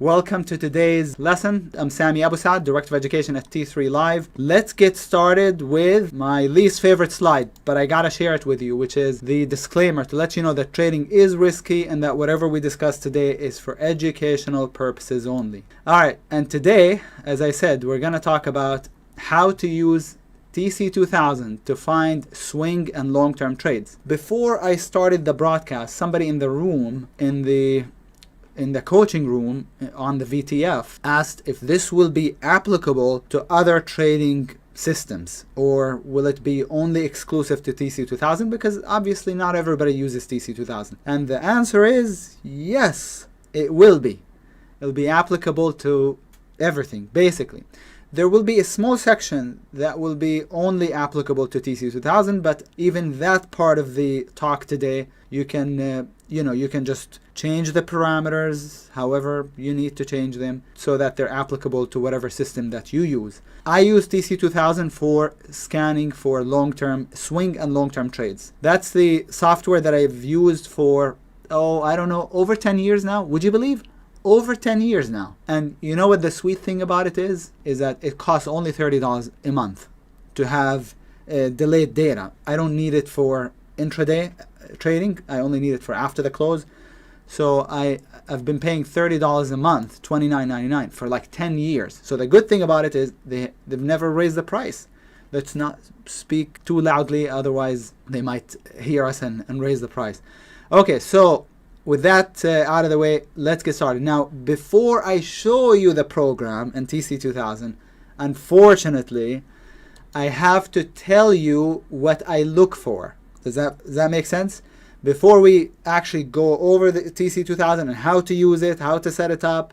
Welcome to today's lesson. I'm Sami Abusaad, Director of Education at T3 Live. Let's get started with my least favorite slide, but I gotta share it with you, which is the disclaimer to let you know that trading is risky and that whatever we discuss today is for educational purposes only. Alright, and today, as I said, we're gonna talk about how to use TC2000 to find swing and long-term trades. Before I started the broadcast, somebody in the room, in the coaching room on the VTF asked if this will be applicable to other trading systems or will it be only exclusive to TC2000, because obviously not everybody uses TC2000. And the answer is yes, it will be. It'll be applicable to everything, basically. There will be a small section that will be only applicable to TC2000, but even that part of the talk today, you can just change the parameters however you need to change them so that they're applicable to whatever system that you use. I use TC2000 for scanning for long-term swing and long-term trades. That's the software that I've used for, over 10 years now. Would you believe? Over 10 years now. And you know what the sweet thing about it is that it costs only $30 a month to have delayed data. I don't need it for intraday trading. I only need it for after the close. So I've been paying $30 a month, $29.99 for like 10 years. So the good thing about it is they've never raised the price. Let's not speak too loudly, otherwise they might hear us and raise the price. Okay, so with that out of the way, let's get started. Now, before I show you the program and TC2000, unfortunately, I have to tell you what I look for. Does that make sense? Before we actually go over the TC2000 and how to use it, how to set it up,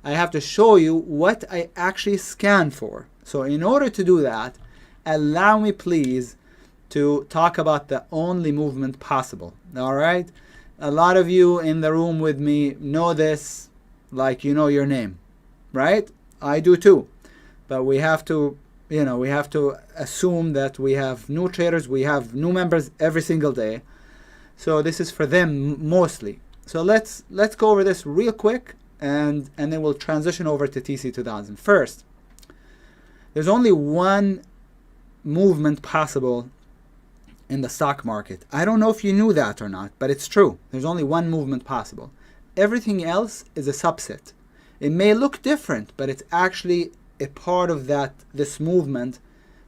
I have to show you what I actually scan for. So in order to do that, allow me please to talk about the only movement possible. All right? A lot of you in the room with me know this like you know your name, right? I do too. But we have to assume that we have new traders, we have new members every single day. So this is for them mostly. So let's go over this real quick and then we'll transition over to TC2000. First, there's only one movement possible in the stock market. I don't know if you knew that or not, but it's true. There's only one movement possible. Everything else is a subset. It may look different, but it's actually a part of this movement,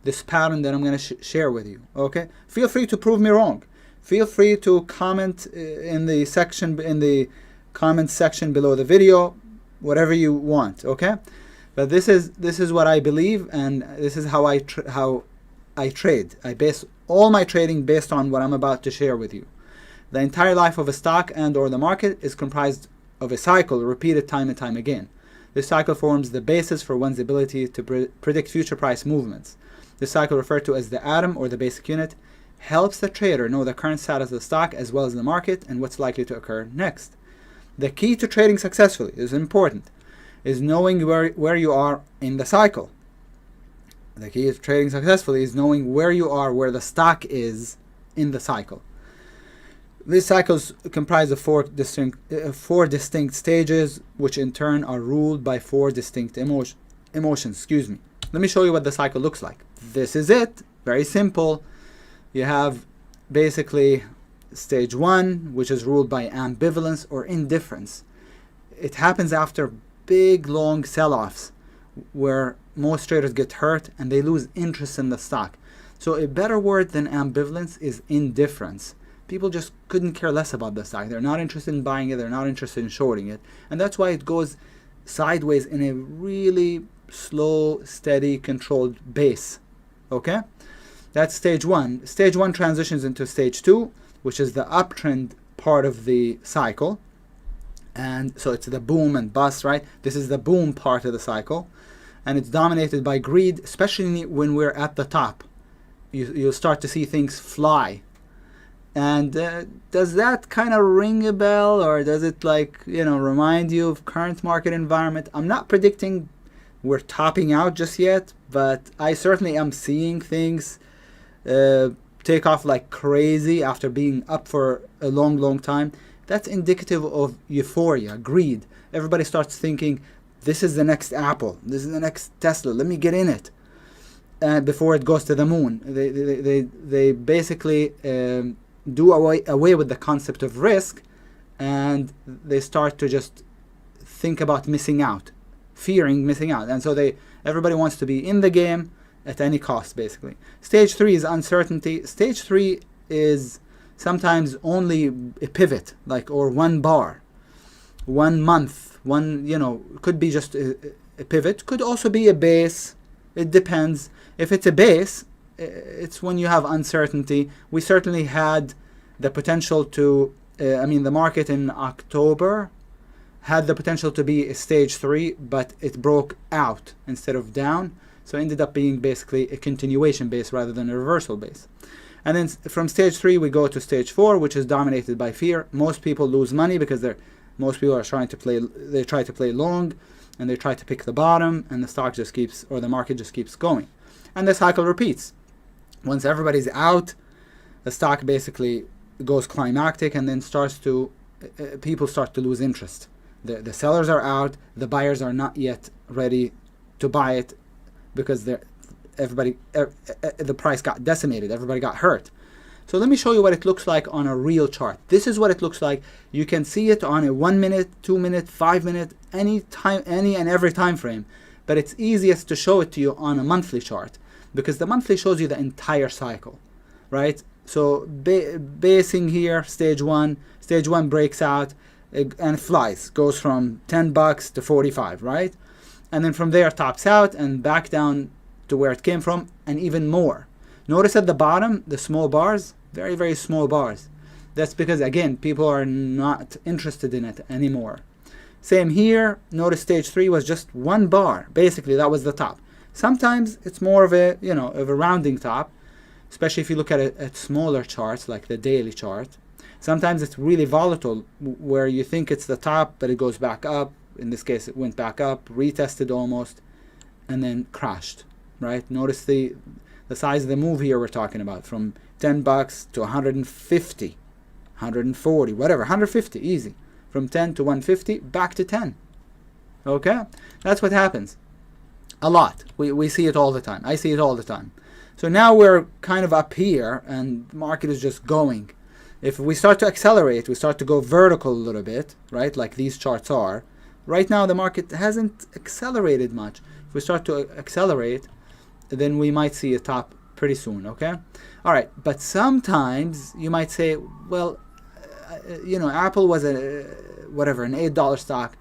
this pattern that I'm going to share with you. Okay? Feel free to prove me wrong. Feel free to comment in the comment section below the video, whatever you want. Okay? But this is what I believe, and this is how I trade. I base all my trading based on what I'm about to share with you. The entire life of a stock and or the market is comprised of a cycle repeated time and time again. This cycle forms the basis for one's ability to predict future price movements. This cycle, referred to as the atom or the basic unit, helps the trader know the current status of the stock as well as the market and what's likely to occur next. The key to trading successfully is important, is knowing where you are in the cycle. The key to trading successfully is knowing where you are, where the stock is in the cycle. These cycles comprise of four distinct stages, which in turn are ruled by four distinct emotions. Let me show you what the cycle looks like. This is it. Very simple. You have basically stage one, which is ruled by ambivalence or indifference. It happens after big, long sell-offs where most traders get hurt and they lose interest in the stock. So a better word than ambivalence is indifference. People just couldn't care less about the stock. They're not interested in buying it. They're not interested in shorting it. And that's why it goes sideways in a really slow, steady, controlled base. Okay? That's stage one. Stage one transitions into stage two, which is the uptrend part of the cycle. And so it's the boom and bust, right? This is the boom part of the cycle. And it's dominated by greed, especially when we're at the top. You'll start to see things fly. And does that kind of ring a bell, or does it remind you of current market environment? I'm not predicting we're topping out just yet, but I certainly am seeing things take off like crazy after being up for a long time. That's indicative of euphoria, greed. everybody starts thinking, this is the next Apple, this is the next Tesla, let me get in it. Before it goes to the moon. They basically do away with the concept of risk, and they start to just think about missing out, fearing missing out. And so everybody wants to be in the game at any cost, basically. Stage 3 is uncertainty. Stage 3 is sometimes only a pivot, or one bar, 1 month, could be just a pivot, could also be a base. It depends. If it's a base, it's when you have uncertainty. We certainly had the potential to, the market in October had the potential to be a stage 3, but it broke out instead of down. So it ended up being basically a continuation base rather than a reversal base. And then from stage 3, we go to stage 4, which is dominated by fear. Most people lose money because most people are try to play long, and they try to pick the bottom, and the stock just keeps, or the market just keeps going. And the cycle repeats. Once everybody's out, the stock basically goes climactic, and then people start to lose interest. The sellers are out, the buyers are not yet ready to buy it because the price got decimated, everybody got hurt. So let me show you what it looks like on a real chart. This is what it looks like. You can see it on a 1 minute, 2 minute, 5 minute, any and every time frame. But it's easiest to show it to you on a monthly chart, because the monthly shows you the entire cycle, right? So basing here, stage 1 breaks out and flies, goes from $10 to 45, right? And then from there tops out and back down to where it came from, and even more. Notice at the bottom, the small bars, very, very small bars. That's because, again, people are not interested in it anymore. Same here. Notice stage 3 was just 1 bar. Basically, that was the top. Sometimes it's more of a rounding top, especially if you look at smaller charts like the daily chart. Sometimes it's really volatile, where you think it's the top, but it goes back up. In this case, it went back up, retested almost, and then crashed, right? Notice the size of the move here we're talking about, from $10 to 150, 140, whatever, 150, easy. From 10 to 150, back to 10. Okay? That's what happens. A lot. We see it all the time. I see it all the time. So now we're kind of up here, and the market is just going. If we start to accelerate, we start to go vertical a little bit, right, like these charts are. Right now, the market hasn't accelerated much. If we start to accelerate, then we might see a top pretty soon, okay? All right, but sometimes you might say, well, Apple was an $8 stock.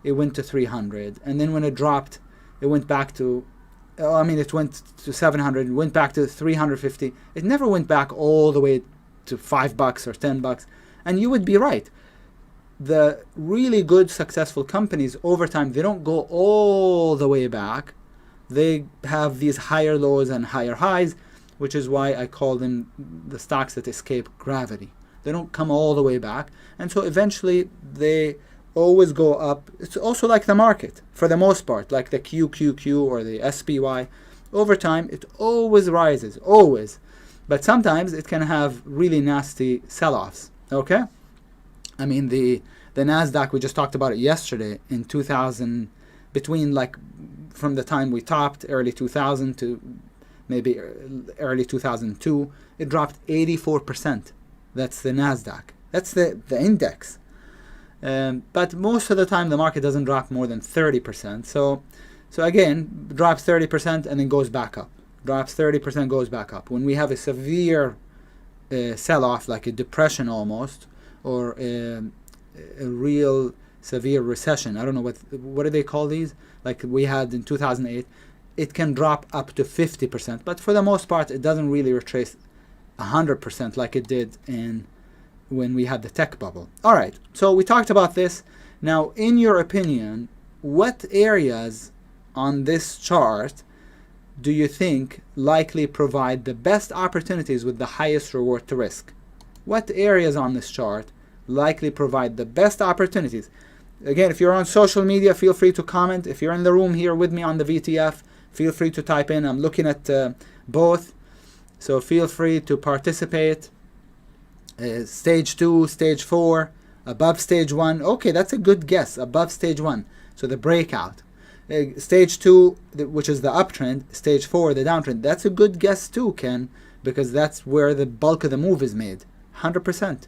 It went to 300, and then when it dropped, it went back to, it went to 700, it went back to 350. It never went back all the way to $5 or $10. And you would be right. The really good, successful companies, over time, they don't go all the way back. They have these higher lows and higher highs, which is why I call them the stocks that escape gravity. They don't come all the way back. And so eventually they always go up. It's also like the market, for the most part, like the QQQ or the SPY. Over time, it always rises, always. But sometimes it can have really nasty sell-offs, okay? The NASDAQ, we just talked about it yesterday, in 2000, from the time we topped, early 2000 to maybe early 2002, it dropped 84%. That's the NASDAQ. That's the index. But most of the time, the market doesn't drop more than 30%. So again, drops 30% and then goes back up. Drops 30%, goes back up. When we have a severe sell-off, like a depression almost, or a real severe recession, I don't know what do they call these, like we had in 2008, it can drop up to 50%. But for the most part, it doesn't really retrace 100% like it did when we had the tech bubble. All right, so we talked about this. Now, in your opinion, what areas on this chart do you think likely provide the best opportunities with the highest reward to risk? What areas on this chart likely provide the best opportunities? Again, if you're on social media, feel free to comment. If you're in the room here with me on the VTF, feel free to type in. I'm looking at both, so feel free to participate. Stage 2, stage 4, Above stage 1, okay, that's a good guess. Above stage 1, so the breakout. Stage 2, which is the uptrend. Stage 4, the downtrend. That's a good guess too, Ken, because that's where the bulk of the move is made. 100%.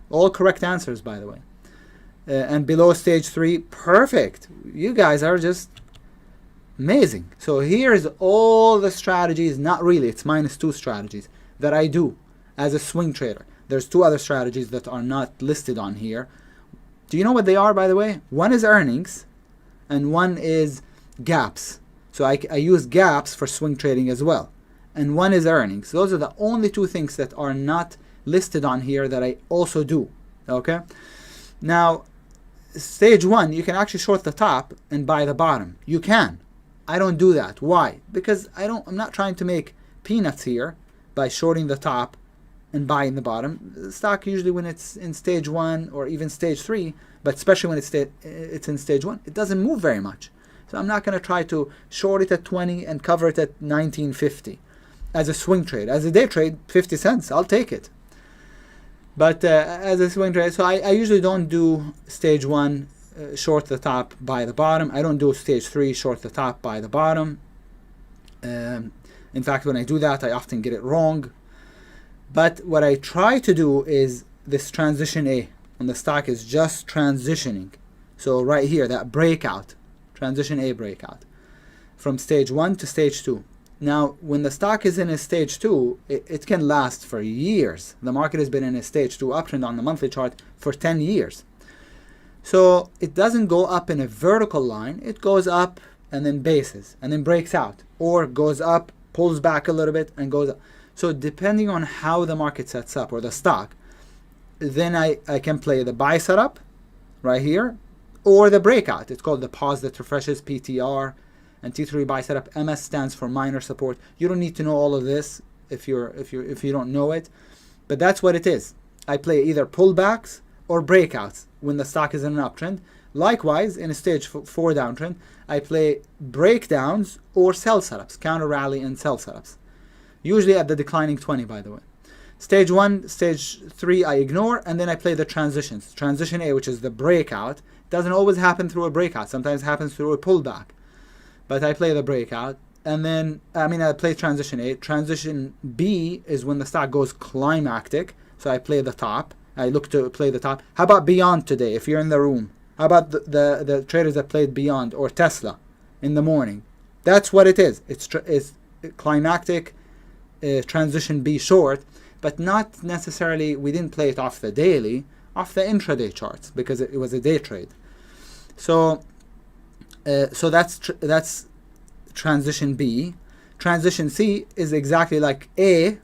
All correct answers, by the way. And below stage 3, perfect. You guys are just amazing. So here's all the strategies, not really, it's -2 strategies that I do as a swing trader. There's 2 other strategies that are not listed on here. Do you know what they are, by the way? One is earnings and one is gaps. So I use gaps for swing trading as well. And one is earnings. Those are the only 2 things that are not listed on here that I also do. Okay? Now, stage 1, you can actually short the top and buy the bottom. You can. I don't do that. Why? Because I'm not trying to make peanuts here by shorting the top and buying the bottom. The stock usually when it's in stage 1 or even stage 3, but especially when it's in stage 1, it doesn't move very much. So I'm not going to try to short it at 20 and cover it at 19.50 as a swing trade. As a day trade, 50 cents, I'll take it. But as a swing trade, so I usually don't do stage 1, short the top, buy the bottom. I don't do stage 3, short the top, buy the bottom. In fact, when I do that, I often get it wrong. But what I try to do is this transition A, when the stock is just transitioning. So right here, that breakout, transition A breakout, from stage 1 to stage 2. Now, when the stock is in a stage 2, it can last for years. The market has been in a stage 2 uptrend on the monthly chart for 10 years. So it doesn't go up in a vertical line. It goes up and then bases and then breaks out, or goes up, pulls back a little bit and goes up. So depending on how the market sets up, or the stock, then I can play the buy setup right here, or the breakout. It's called the pause that refreshes, PTR, and T3 buy setup. MS stands for minor support. You don't need to know all of this if you don't know it, but that's what it is. I play either pullbacks or breakouts when the stock is in an uptrend. Likewise, in a stage 4 downtrend, I play breakdowns or sell setups, counter rally and sell setups. Usually at the declining 20, by the way. Stage 1, stage 3 I ignore, and then I play the transitions. Transition A, which is the breakout, doesn't always happen through a breakout. Sometimes it happens through a pullback. But I play the breakout, and then, I play transition A. Transition B is when the stock goes climactic, so I play the top. I look to play the top. How about Beyond today, if you're in the room? How about the traders that played Beyond or Tesla in the morning? That's what it is. It's climactic, transition B short, but not necessarily, we didn't play it off the daily, off the intraday charts, because it was a day trade. So that's transition B. Transition C is exactly like A,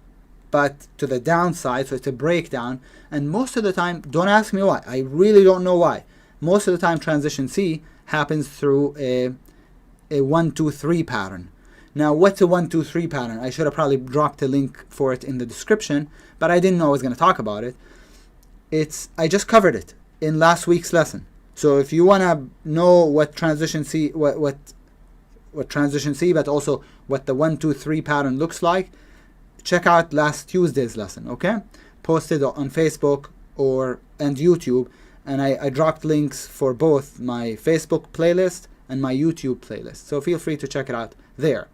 but to the downside, so it's a breakdown. And most of the time, don't ask me why, I really don't know why. Most of the time, transition C happens through a 1, 2, 3 pattern. Now, what's a 1, 2, 3 pattern? I should have probably dropped a link for it in the description, but I didn't know I was going to talk about it. I just covered it in last week's lesson. So if you want to know what transition C, what transition C, but also what the 1, 2, 3 pattern looks like, check out last Tuesday's lesson. Okay, posted on Facebook and YouTube, and I dropped links for both my Facebook playlist and my YouTube playlist. So feel free to check it out there.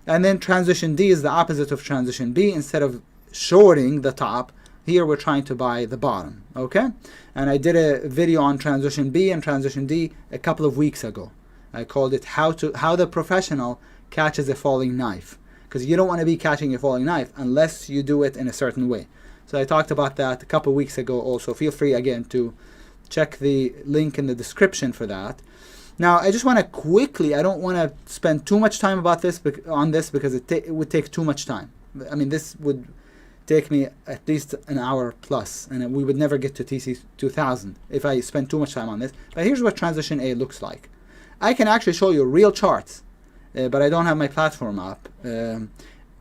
And then transition D is the opposite of transition B. Instead of shorting the top, here we're trying to buy the bottom. Okay, and I did a video on transition B and transition D a couple of weeks ago. I called it how the professional catches a falling knife, because you don't want to be catching a falling knife unless you do it in a certain way. So I talked about that a couple of weeks ago also. Feel free again to check the link in the description for that. Now, I just want to quickly, I don't want to spend too much time about this because it would take too much time. I mean, this would take me at least an hour plus, and we would never get to TC 2000 if I spend too much time on this. But here's what transition A looks like. I can actually show you real charts, but I don't have my platform up.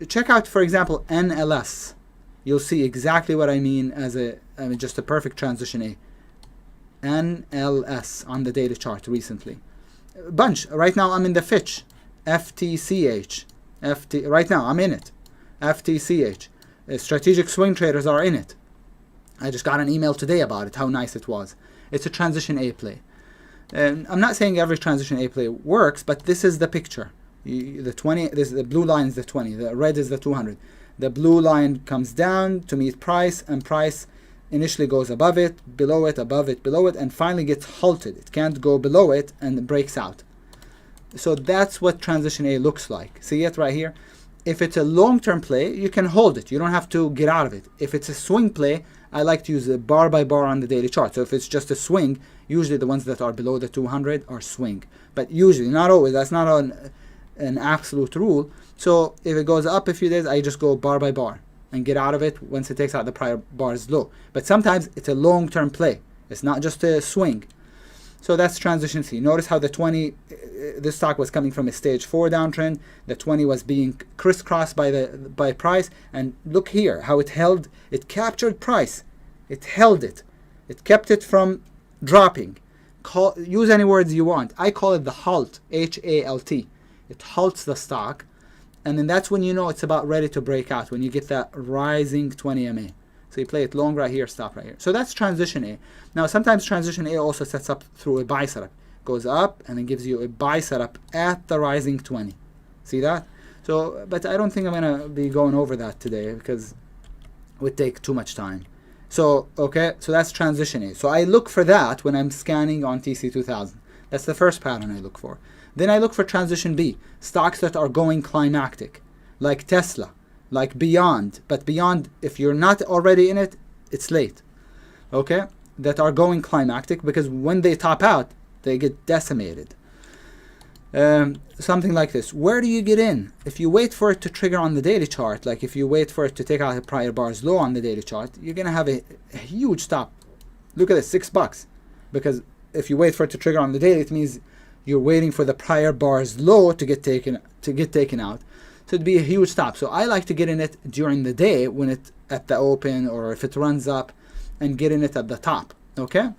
Check out, for example, NLS. You'll see exactly what I mean as just a perfect transition A. NLS on the daily chart recently. A bunch. Right now I'm in the Fitch. FTCH. Right now I'm in it. FTCH. Strategic swing traders are in it. I just got an email today about it, how nice it was. It's a transition A play. I'm not saying every transition A play works, but this is the picture. The 20, the blue line is the 20, the red is the 200. The blue line comes down to meet price, and price initially goes above it, below it, above it, below it, and finally gets halted. It can't go below it and breaks out. So that's what transition A looks like. See it right here? If it's a long-term play, you can hold it. You don't have to get out of it. If it's a swing play, I like to use a bar by bar on the daily chart. So if it's just a swing, usually the ones that are below the 200 are swing. But usually, not always. That's not an absolute rule. So if it goes up a few days, I just go bar by bar and get out of it once it takes out the prior bar's low. But sometimes it's a long-term play. It's not just a swing. So that's transition C. Notice how the 20, this stock was coming from a stage 4 downtrend. The 20 was being crisscrossed by price. And look here how it held, it captured price. It held it. It kept it from dropping. Use any words you want. I call it the halt, H-A-L-T. It halts the stock. And then that's when you know it's about ready to break out, when you get that rising 20 MA. So you play it long right here, stop right here. So that's transition A. Now sometimes transition A also sets up through a buy setup. Goes up and then gives you a buy setup at the rising 20. See that? So, but I don't think I'm going to be going over that today because it would take too much time. So, okay, so that's transition A. So I look for that when I'm scanning on TC2000. That's the first pattern I look for. Then I look for transition B, stocks that are going climactic, like Tesla, like Beyond. But Beyond, if you're not already in it, it's late. Okay? That are going climactic, because when they top out, they get decimated. Something like this. Where do you get in? If you wait for it to trigger on the daily chart, like if you wait for it to take out a prior bar's low on the daily chart, you're going to have a huge stop. Look at this, $6. Because if you wait for it to trigger on the daily, it means you're waiting for the prior bar's low to get taken out. So it'd be a huge stop. So I like to get in it during the day when it's at the open, or if it runs up, and get in it at the top. Okay?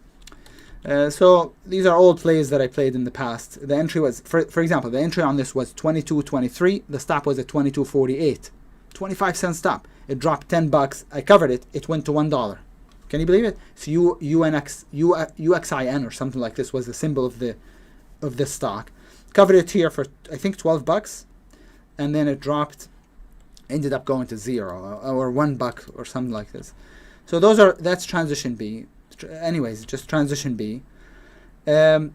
So these are old plays that I played in the past. The entry was, for example, the entry on this was 22.23. The stop was at 22.48. 25-cent stop. It dropped $10. I covered it. It went to $1. Can you believe it? So UXIN or something like this was the symbol of the stock. Covered it here for I think $12, and then it dropped, ended up going to $0 or $1 or something like this. So that's transition B. Anyways, just transition B. The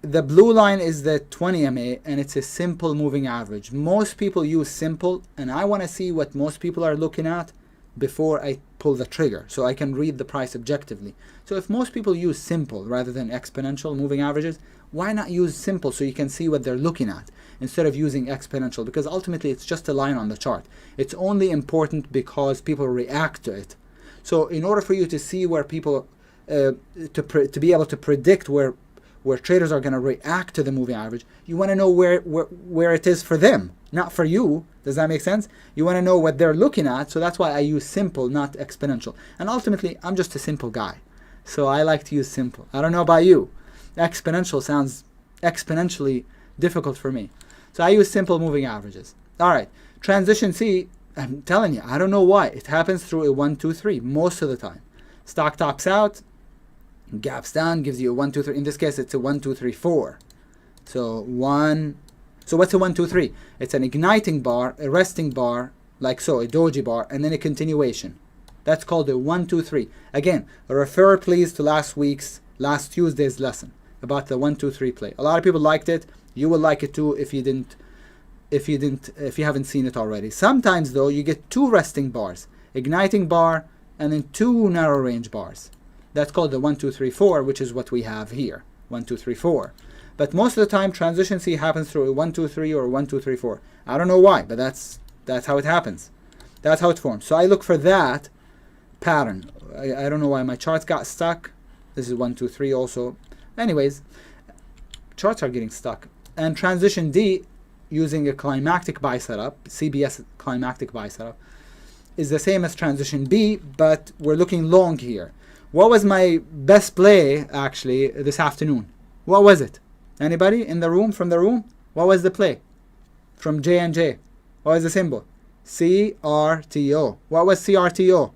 blue line is the 20 MA, and it's a simple moving average. Most people use simple, and I want to see what most people are looking at before I pull the trigger, so I can read the price objectively. So if most people use simple rather than exponential moving averages, why not use simple so you can see what they're looking at instead of using exponential? Because ultimately it's just a line on the chart. It's only important because people react to it. So in order for you to see where people to be able to predict where traders are going to react to the moving average, you want to know where it is for them, not for you. Does that make sense? You want to know what they're looking at, so that's why I use simple, not exponential. And ultimately, I'm just a simple guy, so I like to use simple. I don't know about you. Exponential sounds exponentially difficult for me. So I use simple moving averages. All right, transition C, I'm telling you, I don't know why. It happens through a 1, 2, 3 most of the time. Stock tops out, gaps down, gives you a 1, 2, 3. In this case, it's a 1, 2, 3, 4. So what's a 1, 2, 3? It's an igniting bar, a resting bar, like so, a doji bar, and then a continuation. That's called a 1, 2, 3. Again, refer please to last Tuesday's lesson about the 1, 2, 3 play. A lot of people liked it. You will like it too if you haven't seen it already. Sometimes though, you get 2 resting bars, igniting bar, and then 2 narrow range bars. That's called the 1, 2, 3, 4, which is what we have here. 1, 2, 3, 4. But most of the time, transition C happens through a 1, 2, 3 or 1, 2, 3, 4. I don't know why, but that's how it happens. That's how it forms. So I look for that pattern. I don't know why my charts got stuck. This is 1, 2, 3 also. Anyways, charts are getting stuck. And transition D, using a climactic buy setup, CBS climactic buy setup, is the same as transition B, but we're looking long here. What was my best play, actually, this afternoon? What was it? Anybody in the room, from the room? What was the play? From J&J. What was the symbol? CRTO. What was CRTO?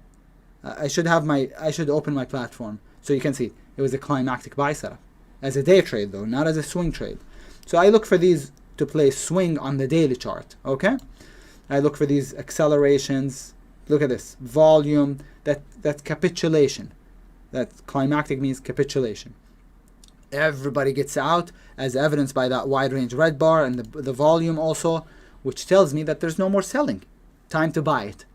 I should open my platform so you can see it was a climactic buy setup. As a day trade though, not as a swing trade. So I look for these to play swing on the daily chart, okay? I look for these accelerations. Look at this, volume, that's capitulation. That climactic means capitulation. Everybody gets out, as evidenced by that wide range red bar and the volume also, which tells me that there's no more selling. Time to buy it.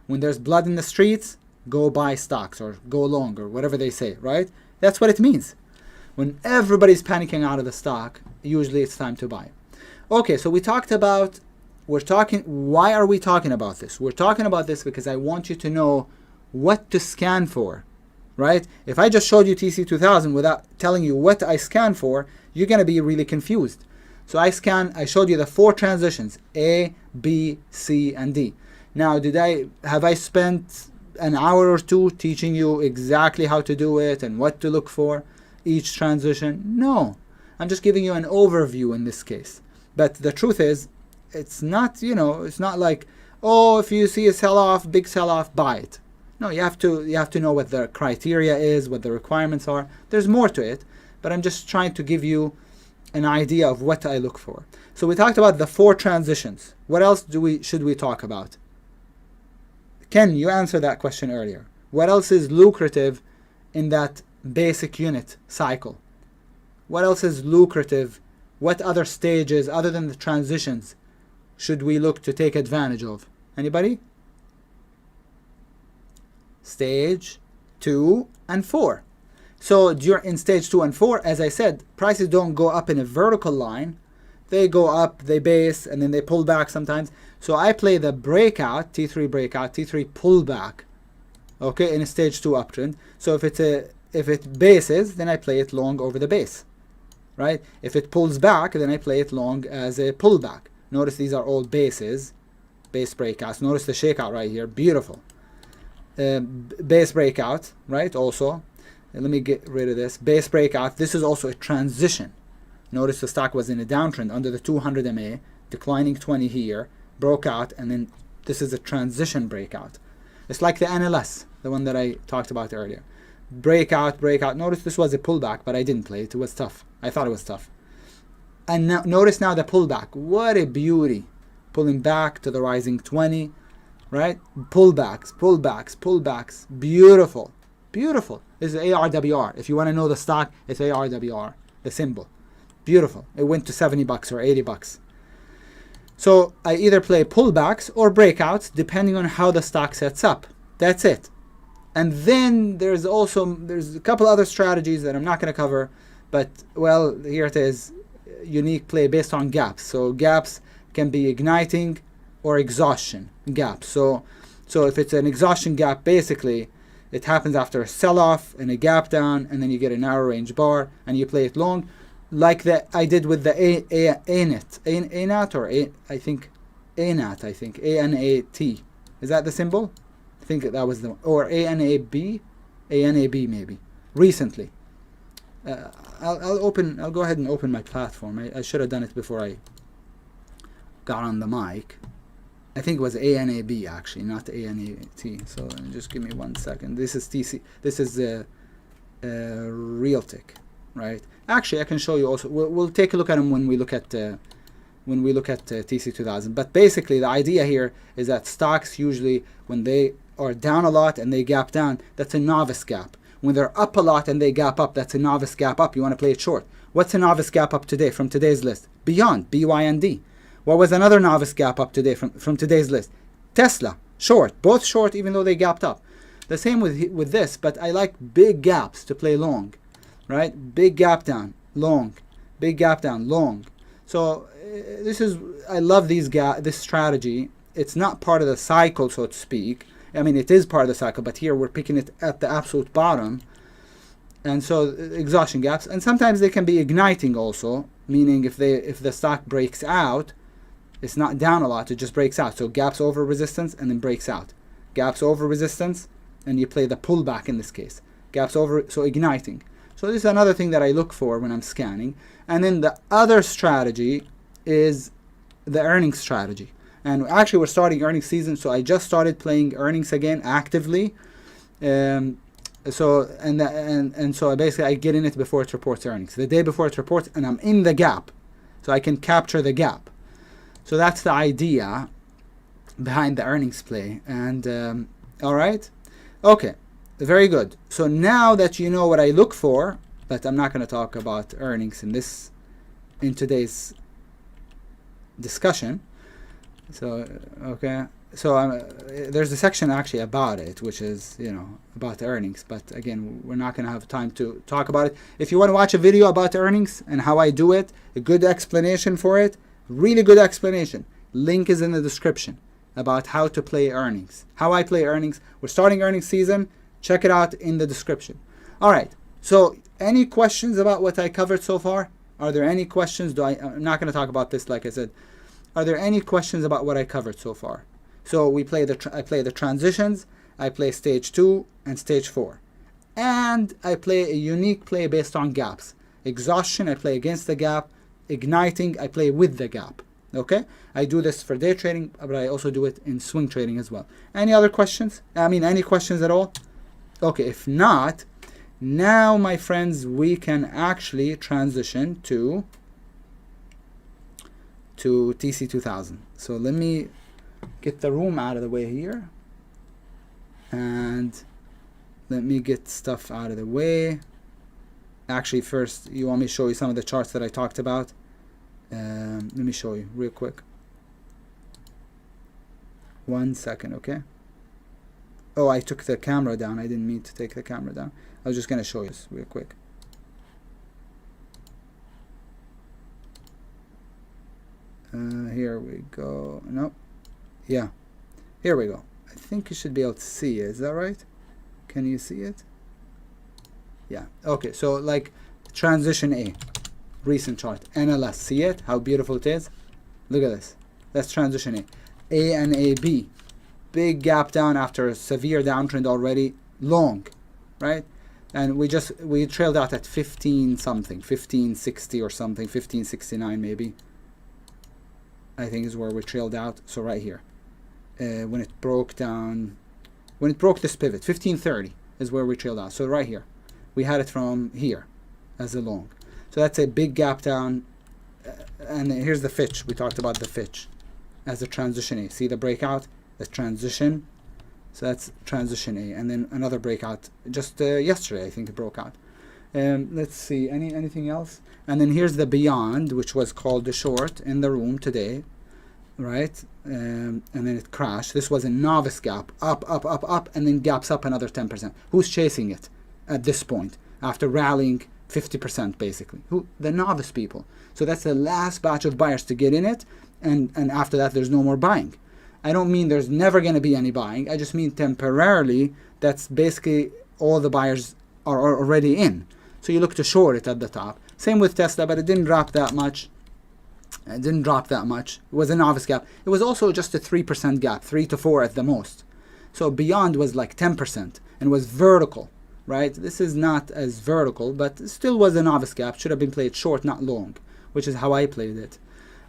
When there's blood in the streets, go buy stocks or go long or whatever they say, right? That's what it means. When everybody's panicking out of the stock, usually it's time to buy. Okay, so why are we talking about this? We're talking about this because I want you to know what to scan for, right? If I just showed you TC2000 without telling you what I scan for, you're going to be really confused. So I showed you the 4 transitions, A, B, C, and D. Now, have I spent an hour or two teaching you exactly how to do it and what to look for each transition? No, I'm just giving you an overview in this case. But the truth is, it's not like, oh, if you see a sell-off, big sell-off, buy it. No, you have to know what the criteria is, what the requirements are. There's more to it, but I'm just trying to give you an idea of what I look for. So we talked about the 4 transitions. What else should we talk about? Ken, you answered that question earlier. What else is lucrative in that basic unit cycle? What else is lucrative? What other stages other than the transitions should we look to take advantage of? Anybody? Stage 2 and 4. So in stage 2 and 4, as I said, prices don't go up in a vertical line. They go up, they base, and then they pull back sometimes. So I play the breakout, T3 breakout, T3 pullback, okay, in a stage 2 uptrend. So if it bases, then I play it long over the base, right? If it pulls back, then I play it long as a pullback. Notice these are all bases, base breakouts. Notice the shakeout right here, beautiful. Base breakout, right, also. Let me get rid of this. Base breakout, this is also a transition. Notice the stock was in a downtrend under the 200 MA, declining 20 here, broke out, and then this is a transition breakout. It's like the NLS, the one that I talked about earlier. Breakout. Notice this was a pullback, but I didn't play it. It was tough. I thought it was tough. And now, notice now the pullback. What a beauty. Pulling back to the rising 20, right? Pullbacks. Beautiful. This is ARWR. If you want to know the stock, it's ARWR, the symbol. Beautiful. It went to $70 or $80. So I either play pullbacks or breakouts depending on how the stock sets up. That's it. And then there's a couple other strategies that I'm not going to cover, but well, here it is. Unique play based on gaps. So gaps can be igniting or exhaustion gaps. So if it's an exhaustion gap, basically it happens after a sell-off and a gap down, and then you get a narrow range bar and you play it long, like that I did with the ANAT or ANAT. Is that the symbol? I think that was the one. Or ANAB maybe. Recently. I'll go ahead and open my platform. I should have done it before I got on the mic. I think it was ANAB actually, not ANAT. So just give me 1 second. This is TC. This is Realtek, right? Actually, I can show you also. We'll take a look at them when we look at TC2000. But basically, the idea here is that stocks usually, when they are down a lot and they gap down, that's a novice gap. When they're up a lot and they gap up, that's a novice gap up. You want to play it short. What's a novice gap up today from today's list? Beyond, BYND. What was another novice gap up today from today's list? Tesla, short. Both short even though they gapped up. The same with this, but I like big gaps to play long, right? Big gap down, long. Big gap down, long. So I love this strategy. It's not part of the cycle, so to speak. I mean, it is part of the cycle, but here we're picking it at the absolute bottom. And so exhaustion gaps, and sometimes they can be igniting also, meaning if the stock breaks out, it's not down a lot, it just breaks out. So gaps over resistance and then breaks out. Gaps over resistance, and you play the pullback in this case. Gaps over, so igniting. So this is another thing that I look for when I'm scanning. And then the other strategy is the earnings strategy. And actually we're starting earnings season, so I just started playing earnings again actively. So basically I get in it before it reports earnings, the day before it reports, and I'm in the gap, so I can capture the gap. So that's the idea behind the earnings play. And all right, okay, very good. So now that you know what I look for, but I'm not going to talk about earnings in today's discussion. So okay, so there's a section actually about it, which is, you know, about the earnings, but again, we're not going to have time to talk about it. If you want to watch a video about earnings and how I do it, a good explanation for it, really good explanation, link is in the description, about how to play earnings, how I play earnings. We're starting earnings season. Check it out in the description. All right, so any questions about what I covered so far? Are there any questions? I'm not going to talk about this, like I said. Are there any questions about what I covered so far? So I play the transitions, I play stage 2 and stage 4. And I play a unique play based on gaps. Exhaustion, I play against the gap. Igniting, I play with the gap. Okay? I do this for day trading, but I also do it in swing trading as well. Any other questions? Any questions at all? Okay, if not, now my friends, we can actually transition to TC2000. So let me get the room out of the way here, and let me get stuff out of the way. Actually, first, you want me to show you some of the charts that I talked about? Let me show you real quick. 1 second, okay? Oh, I took the camera down. I didn't mean to take the camera down. I was just going to show you this real quick. Here we go. Nope. Yeah. Here we go. I think you should be able to see it. Is that right? Can you see it? Yeah. Okay. So like transition A, recent chart, NLS. See it? How beautiful it is? Look at this. That's transition A. A and AB. Big gap down after a severe downtrend already. Long. Right? And we trailed out at 15 something, 1560 or something, 1569 maybe. I think is where we trailed out. So right here, when it broke down, when it broke this pivot, 1530 is where we trailed out. So right here, we had it from here as a long. So that's a big gap down. And here's the Fitch. We talked about the Fitch as a transition A. See the breakout, the transition. So that's transition A, and then another breakout just yesterday. I think it broke out. Let's see, anything else? And then here's the beyond, which was called the short in the room today, right? And then it crashed. This was a novice gap, up, and then gaps up another 10%. Who's chasing it at this point after rallying 50% basically? Who? The novice people. So that's the last batch of buyers to get in it, and after that there's no more buying. I don't mean there's never going to be any buying. I just mean temporarily, that's basically all the buyers are already in. So you look to short it at the top. Same with Tesla, but it didn't drop that much. It didn't drop that much. It was a novice gap. It was also just a 3% gap, 3 to 4 at the most. So beyond was like 10% and was vertical, right? This is not as vertical, but it still was a novice gap. Should have been played short, not long, which is how I played it.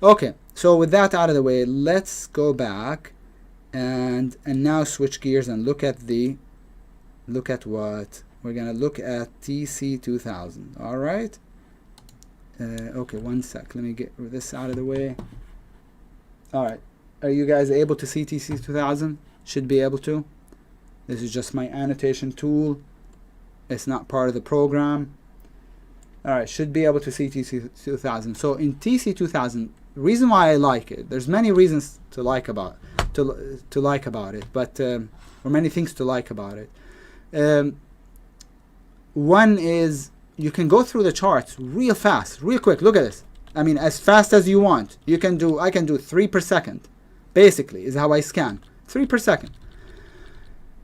Okay, so with that out of the way, let's go back and now switch gears and look at what we're gonna look at. TC2000. All right. Okay, 1 sec. Let me get this out of the way. All right. Are you guys able to see TC2000? Should be able to. This is just my annotation tool. It's not part of the program. All right, should be able to see TC2000. So in TC2000, reason why I like it, there's many reasons to like about it, but or many things to like about it. One is you can go through the charts real fast, real quick. Look at this. I mean, as fast as you want. I can do 3 per second, basically, is how I scan. 3 per second.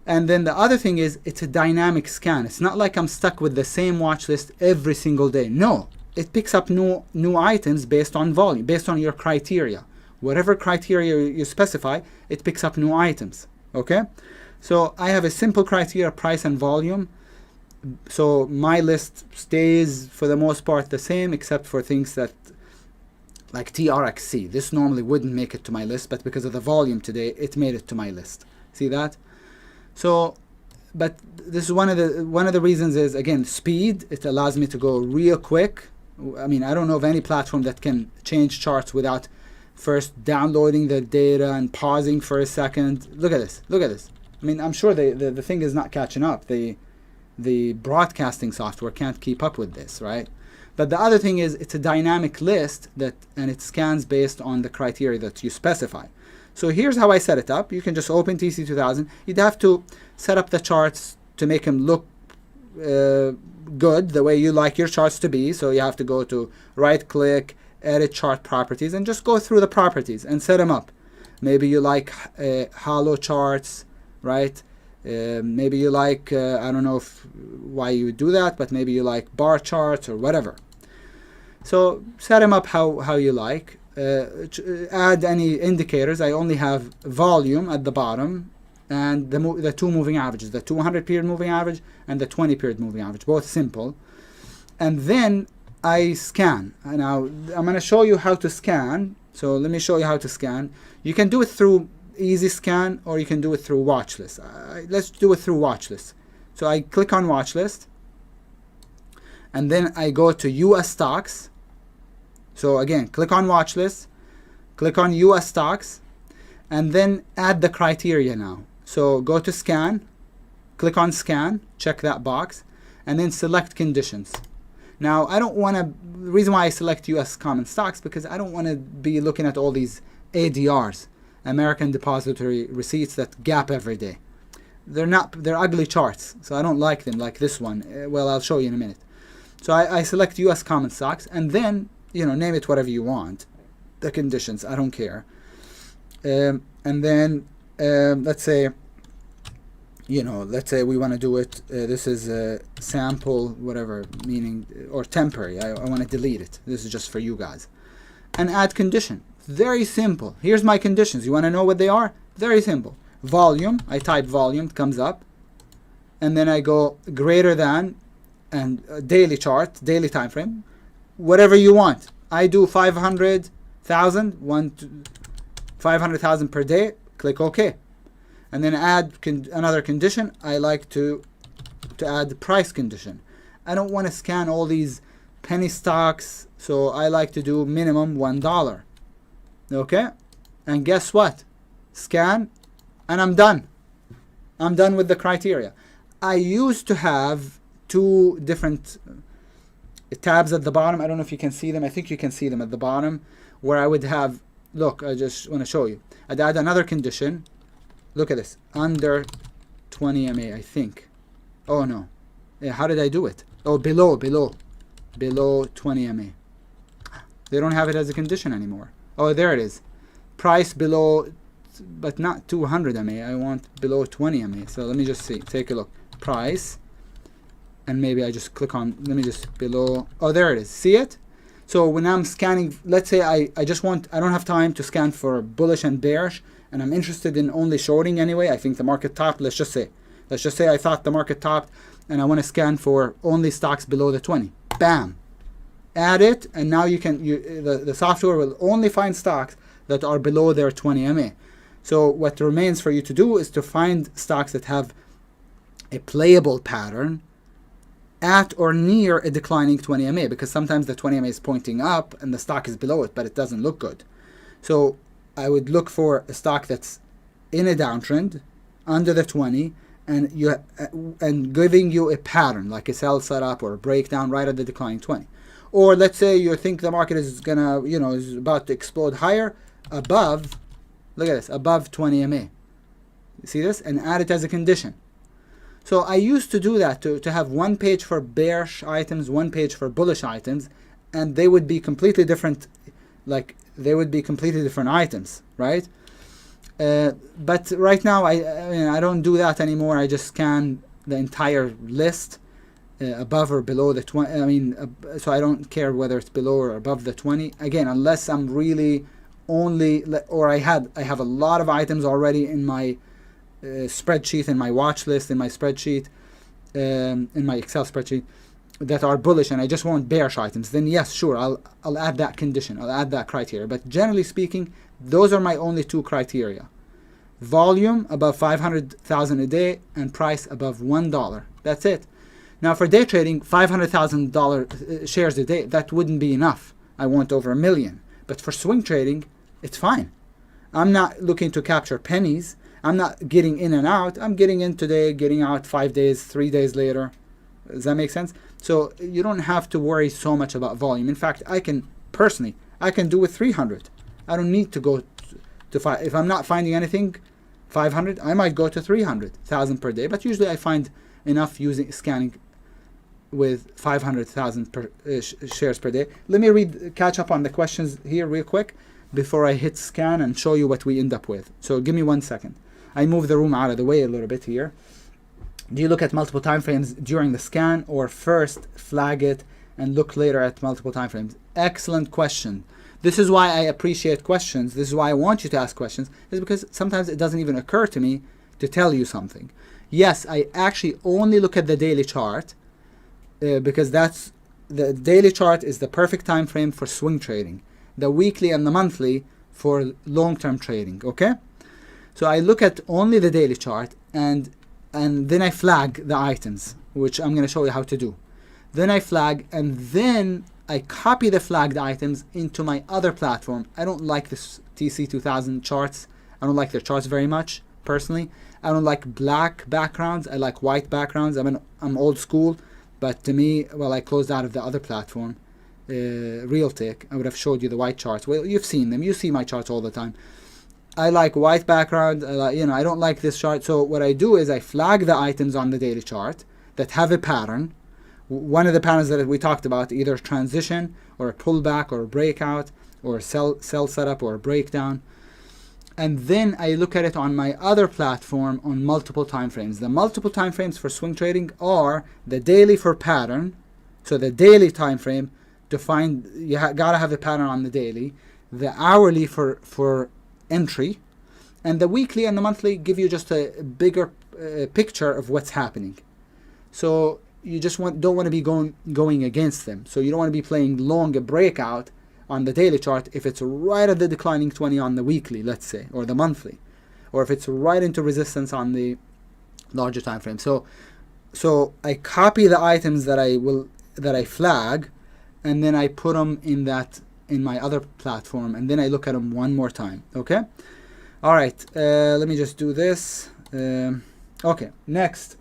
And then the other thing is it's a dynamic scan. It's not like I'm stuck with the same watch list every single day. No, it picks up new items based on volume, based on your criteria. Whatever criteria you specify, it picks up new items. Okay? So I have a simple criteria, price and volume. So my list stays for the most part the same, except for things that like TRXC. This normally wouldn't make it to my list, but because of the volume today, it made it to my list. See that? So but this is one of the reasons is, again, speed. It allows me to go real quick. I mean, I don't know of any platform that can change charts without first downloading the data and pausing for a second. Look at this. Look at this. I mean, I'm sure the thing is not catching up. The broadcasting software can't keep up with this, right? But the other thing is, it's a dynamic list and it scans based on the criteria that you specify. So here's how I set it up. You can just open TC2000. You'd have to set up the charts to make them look good, the way you like your charts to be. So you have to go to right click, edit chart properties, and just go through the properties and set them up. Maybe you like hollow charts, right? Maybe you like, I don't know why you would do that, but maybe you like bar charts or whatever. So set them up how you like. Add any indicators. I only have volume at the bottom and the two moving averages, the 200 period moving average and the 20 period moving average, both simple. And then I scan. Now I'm going to show you how to scan. So let me show you how to scan. You can do it through easy scan or you can do it through watch list. Let's do it through watch list. So I click on watch list and then I go to US stocks. So again, click on watch list, click on US stocks, and then add the criteria now. So go to scan, click on scan, check that box, and then select conditions. Now I don't want to, the reason why I select US common stocks, because I don't want to be looking at all these ADRs, American Depository Receipts, that gap every day. They're ugly charts, so I don't like them, like this one. Well, I'll show you in a minute. So I select US common stocks, and then, you know, name it whatever you want, the conditions, I don't care. And then let's say, you know, let's say we want to do it, this is a sample, whatever, meaning, or temporary, I want to delete it. This is just for you guys. And add condition. Very simple. Here's my conditions. You want to know what they are? Very simple. Volume, I type volume, it comes up. And then I go greater than, and daily chart, daily time frame, whatever you want. I do 500,000, 500,000 per day, click OK. And then add another condition. I like to add the price condition. I don't want to scan all these penny stocks, so I like to do minimum $1. Okay? And guess what? Scan, and I'm done. I'm done with the criteria. I used to have two different tabs at the bottom. I don't know if you can see them. I think you can see them at the bottom, where I would have, look, I just want to show you. I'd add another condition. Look at this, under 20 MA, I think. Oh no, yeah, how did I do it? Oh, below 20 MA. They don't have it as a condition anymore. Oh, there it is. Price below, but not 200 MA. I want below 20 MA. So let me just see, take a look. Price, and maybe I just click on, let me just below, oh, there it is. See it? So when I'm scanning, let's say I don't have time to scan for bullish and bearish, and I'm interested in only shorting anyway. I think the market topped, let's just say I thought the market topped, and I want to scan for only stocks below the 20. Bam. Add it, and now the software will only find stocks that are below their 20 MA. So what remains for you to do is to find stocks that have a playable pattern at or near a declining 20 MA, because sometimes the 20 MA is pointing up and the stock is below it, but it doesn't look good. So I would look for a stock that's in a downtrend under the 20 and giving you a pattern, like a sell setup or a breakdown right at the declining 20. Or let's say you think the market is gonna, is about to explode higher above, look at this, above 20 MA. You see this? And add it as a condition. So I used to do that, to have one page for bearish items, one page for bullish items, and they would be completely different, they would be completely different items, right? But right now I don't do that anymore. I just scan the entire list, above or below the 20. So I don't care whether it's below or above the 20. Again, unless I'm really or I have a lot of items already in my spreadsheet, in my watch list, in my spreadsheet, in my Excel spreadsheet, that are bullish, and I just want bearish items, then yes, sure, I'll add that condition, I'll add that criteria. But generally speaking, those are my only two criteria. volume above 500,000 a day, and price above $1. That's it. Now for day trading, $500,000 shares a day, that wouldn't be enough. I want over 1 million. But for swing trading, it's fine. I'm not looking to capture pennies. I'm not getting in and out. I'm getting in today, getting out 5 days, 3 days later. Does that make sense? So you don't have to worry so much about volume. In fact, I can do with 300. I don't need to go to 5. If I'm not finding anything, 500, I might go to 300,000 per day. But usually I find enough scanning with 500,000 shares per day. Let me catch up on the questions here real quick before I hit scan and show you what we end up with. So give me 1 second. I move the room out of the way a little bit here. Do you look at multiple time frames during the scan, or first flag it and look later at multiple time frames? Excellent question. This is why I appreciate questions. This is why I want you to ask questions, is because sometimes it doesn't even occur to me to tell you something. Yes, I actually only look at the daily chart because the daily chart is the perfect time frame for swing trading. The weekly and the monthly for long-term trading, okay? So I look at only the daily chart, and then I flag the items, which I'm going to show you how to do. Then I flag, and then I copy the flagged items into my other platform. I don't like this TC2000 charts. I don't like their charts very much, personally. I don't like black backgrounds. I like white backgrounds. I'm old school, but to me, well, I closed out of the other platform, Realtek. I would have showed you the white charts. Well, you've seen them. You see my charts all the time. I like white background. I don't like this chart. So what I do is I flag the items on the daily chart that have a pattern. One of the patterns that we talked about, either transition or a pullback or a breakout or a sell setup or a breakdown. And then I look at it on my other platform on multiple time frames. The multiple time frames for swing trading are the daily for pattern. So the daily time frame, to find, you gotta have a pattern on the daily. The hourly for entry, and the weekly and the monthly give you just a bigger picture of what's happening. So you just don't want to be going against them. So you don't want to be playing long a breakout on the daily chart if it's right at the declining 20 on the weekly, let's say, or the monthly, or if it's right into resistance on the larger time frame. So I copy the items that I flag, and then I put them in my other platform, and then I look at them one more time. Okay, all right, let me just do this. Okay, next,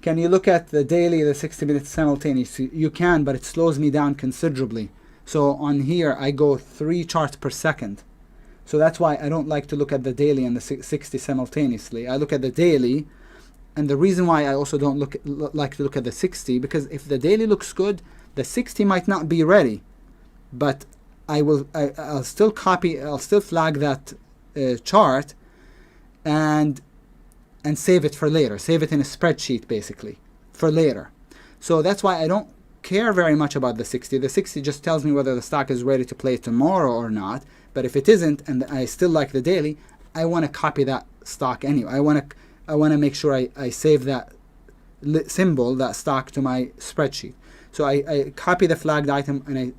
can you look at the daily, the 60 minutes simultaneously? You can, but it slows me down considerably. So on here I go 3 charts per second, so that's why I don't like to look at the daily and the 60 simultaneously. I look at the daily, and the reason why I also don't like to look at the 60, because if the daily looks good, the 60 might not be ready, but I'll still flag that chart and save it for later. Save it in a spreadsheet, basically, for later. So that's why I don't care very much about the 60. The 60 just tells me whether the stock is ready to play tomorrow or not. But if it isn't, and I still like the daily, I want to copy that stock anyway. I want to make sure I save that symbol, that stock, to my spreadsheet. So I copy the flagged items and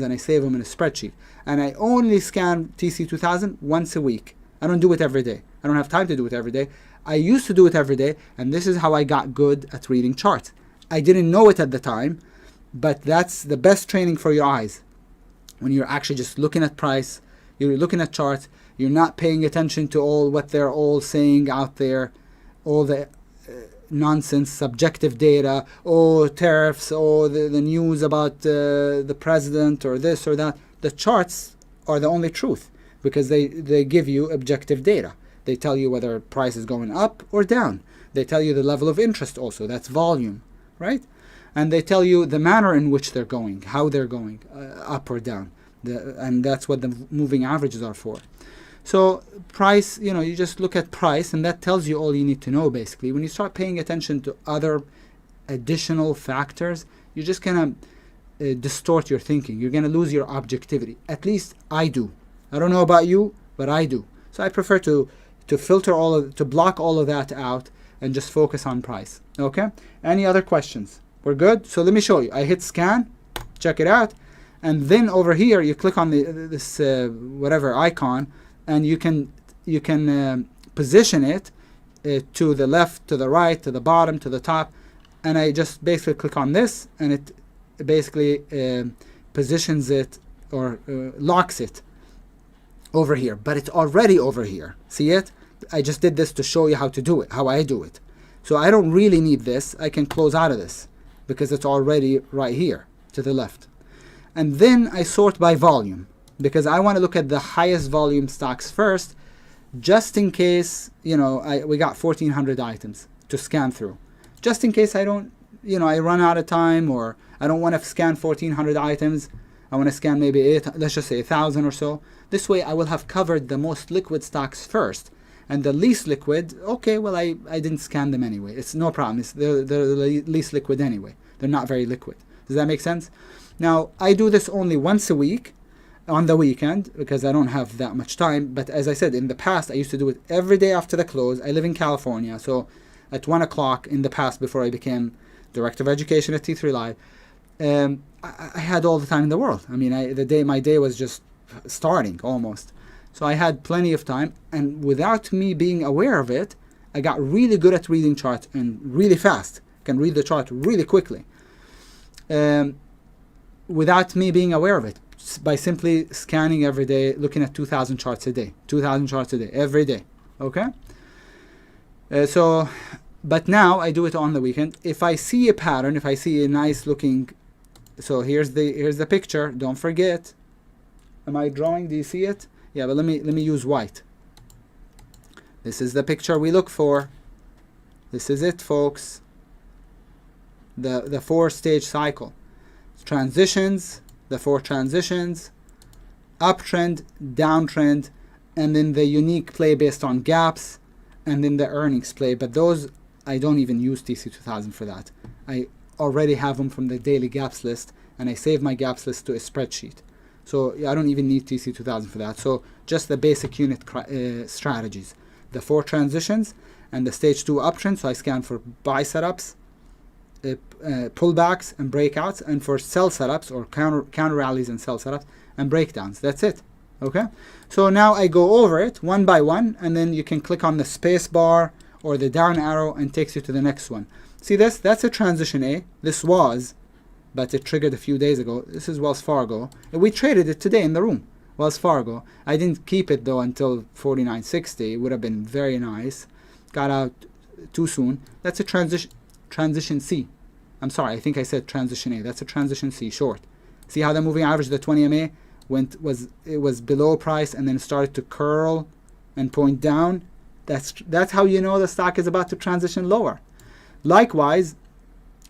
I save them in a spreadsheet. And I only scan TC2000 once a week. I don't do it every day. I don't have time to do it every day. I used to do it every day, and this is how I got good at reading charts. I didn't know it at the time, but that's the best training for your eyes. When you're actually just looking at price, you're looking at charts, you're not paying attention to all what they're all saying out there, all the nonsense, subjective data, tariffs, the news about the president or this or that. The charts are the only truth, because they give you objective data. They tell you whether price is going up or down. They tell you the level of interest also, that's volume, right? And they tell you the manner in which they're going, how they're going, up or down. And that's what the moving averages are for. So price, you just look at price, and that tells you all you need to know, basically. When you start paying attention to other additional factors, you're just going to distort your thinking. You're going to lose your objectivity. At least I do. I don't know about you, but I do. So I prefer to filter to block all of that out and just focus on price. Okay? Any other questions? We're good? So let me show you. I hit scan, check it out, and then over here you click on this whatever icon, and you can position it to the left, to the right, to the bottom, to the top, and I just basically click on this, and it basically positions it or locks it over here, but it's already over here. See it? I just did this to show you how to do it, how I do it. So I don't really need this. I can close out of this because it's already right here to the left. And then I sort by volume because I want to look at the highest volume stocks first, just in case, you know, we got 1,400 items to scan through. Just in case I don't, you know, I run out of time, or I don't want to scan 1,400 items. I want to scan maybe let's just say 1,000 or so. This way I will have covered the most liquid stocks first. And the least liquid, okay, well, I didn't scan them anyway. It's no problem. They're the least liquid anyway. They're not very liquid. Does that make sense? Now, I do this only once a week on the weekend because I don't have that much time. But as I said, in the past, I used to do it every day after the close. I live in California, so at 1 o'clock in the past, before I became Director of Education at T3 Live, I had all the time in the world. I mean, my day was just starting almost. So I had plenty of time, and without me being aware of it, I got really good at reading charts and really fast. Can read the chart really quickly. Without me being aware of it, by simply scanning every day, looking at 2,000 charts a day. 2,000 charts a day, every day. Okay? But now I do it on the weekend. If I see a pattern, if I see a nice looking, so here's the picture. Don't forget. Am I drawing? Do you see it? Yeah, but let me use white. This is the picture we look for. This is it, folks. The 4-stage cycle. Transitions, the 4 transitions, uptrend, downtrend, and then the unique play based on gaps, and then the earnings play. But those, I don't even use TC2000 for that. I already have them from the daily gaps list, and I save my gaps list to a spreadsheet. So I don't even need TC2000 for that. So just the basic unit strategies. The 4 transitions and the stage 2 uptrend. So I scan for buy setups, pullbacks and breakouts, and for sell setups or counter rallies and sell setups and breakdowns. That's it. Okay. So now I go over it one by one, and then you can click on the space bar or the down arrow and takes you to the next one. See this? That's a transition A. This was, but it triggered a few days ago. This is Wells Fargo. We traded it today in the room. Wells Fargo. I didn't keep it though until 49.60. It would have been very nice. Got out too soon. That's a transition C. I'm sorry, I think I said transition A. That's a transition C short. See how the moving average, the 20 MA, it was below price and then started to curl and point down. That's how you know the stock is about to transition lower. Likewise,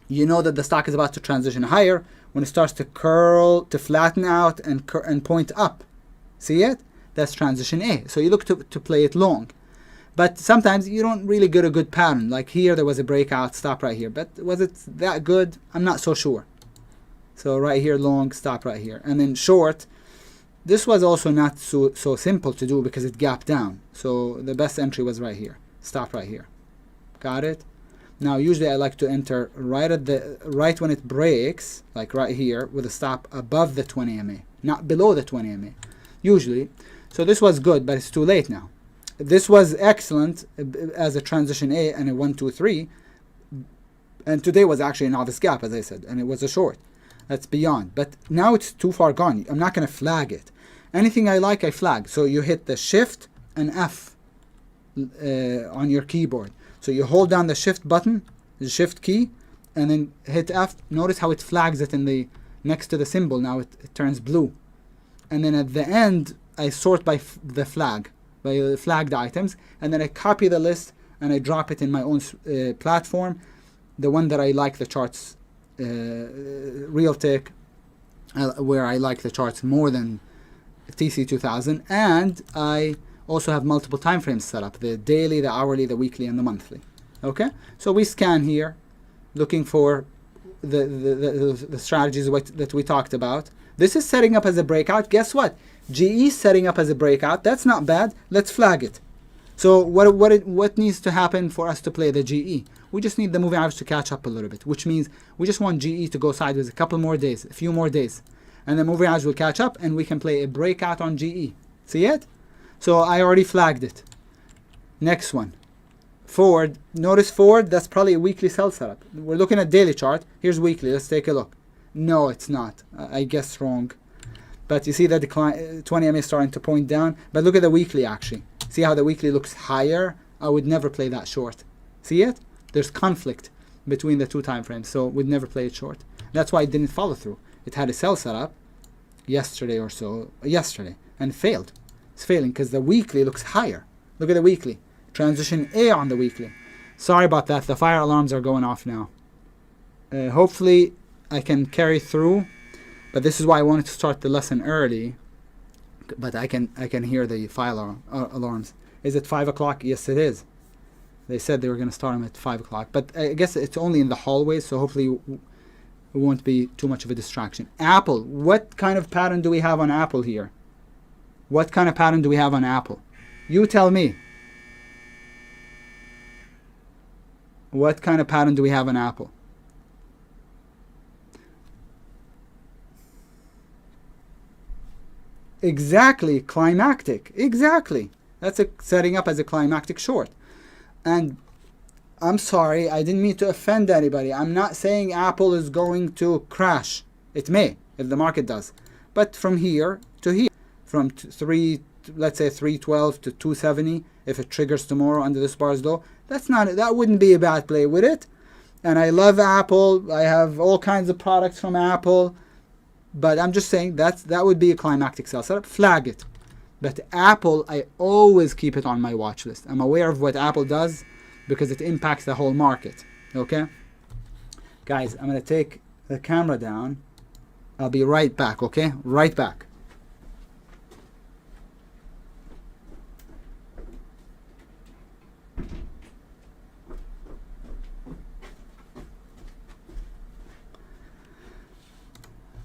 you know that the stock is about to transition higher when it starts to curl, to flatten out and point up. See it? That's transition A. So you look to play it long. But sometimes you don't really get a good pattern. Like here, there was a breakout stop right here. But was it that good? I'm not so sure. So right here, long, stop right here. And then short, this was also not so simple to do because it gapped down. So the best entry was right here. Stop right here. Got it? Now usually I like to enter right when it breaks, like right here, with a stop above the 20 MA, not below the 20 MA. Usually. So this was good, but it's too late now. This was excellent as a transition A and a 1, 2, 3. And today was actually a novice gap, as I said, and it was a short. That's beyond. But now it's too far gone. I'm not going to flag it. Anything I like, I flag. So you hit the Shift and F on your keyboard. So you hold down the Shift button, the Shift key, and then hit F. Notice how it flags it next to the symbol. Now it turns blue. And then at the end, I sort by the flag, by the flagged items, and then I copy the list and I drop it in my own platform, the one that I like the charts, Realtek, where I like the charts more than TC2000, and I also have multiple time frames set up, the daily, the hourly, the weekly, and the monthly. Okay, so we scan here, looking for the strategies that we talked about. This is setting up as a breakout. Guess what? GE setting up as a breakout. That's not bad. Let's flag it. So what needs to happen for us to play the GE? We just need the moving average to catch up a little bit, which means we just want GE to go sideways a couple more days, a few more days, and the moving average will catch up, and we can play a breakout on GE. See it? So I already flagged it. Next one, Ford. Notice Ford, that's probably a weekly sell setup. We're looking at daily chart. Here's weekly. Let's take a look. No, it's not. I guessed wrong. But you see that decline, 20 MA starting to point down. But look at the weekly actually. See how the weekly looks higher? I would never play that short. See it? There's conflict between the two time frames, so we'd never play it short. That's why it didn't follow through. It had a sell setup yesterday or so, and failed. It's failing because the weekly looks higher. Look at the weekly. Transition A on the weekly. Sorry about that. The fire alarms are going off now. Hopefully I can carry through, but this is why I wanted to start the lesson early. But I can hear the fire alarms. Is it 5 o'clock? Yes, it is. They said they were going to start them at 5 o'clock. But I guess it's only in the hallways, so hopefully it won't be too much of a distraction. Apple. What kind of pattern do we have on Apple here? What kind of pattern do we have on Apple? You tell me. What kind of pattern do we have on Apple? Exactly, climactic. Exactly. That's setting up as a climactic short. And I'm sorry, I didn't mean to offend anybody. I'm not saying Apple is going to crash. It may, if the market does. But from here to here, from let's say 312 to 270, if it triggers tomorrow under this bar's low, that wouldn't be a bad play, would it? And I love Apple. I have all kinds of products from Apple. But I'm just saying that would be a climactic sell setup. Flag it. But Apple, I always keep it on my watch list. I'm aware of what Apple does because it impacts the whole market. Okay? Guys, I'm going to take the camera down. I'll be right back, okay? Right back.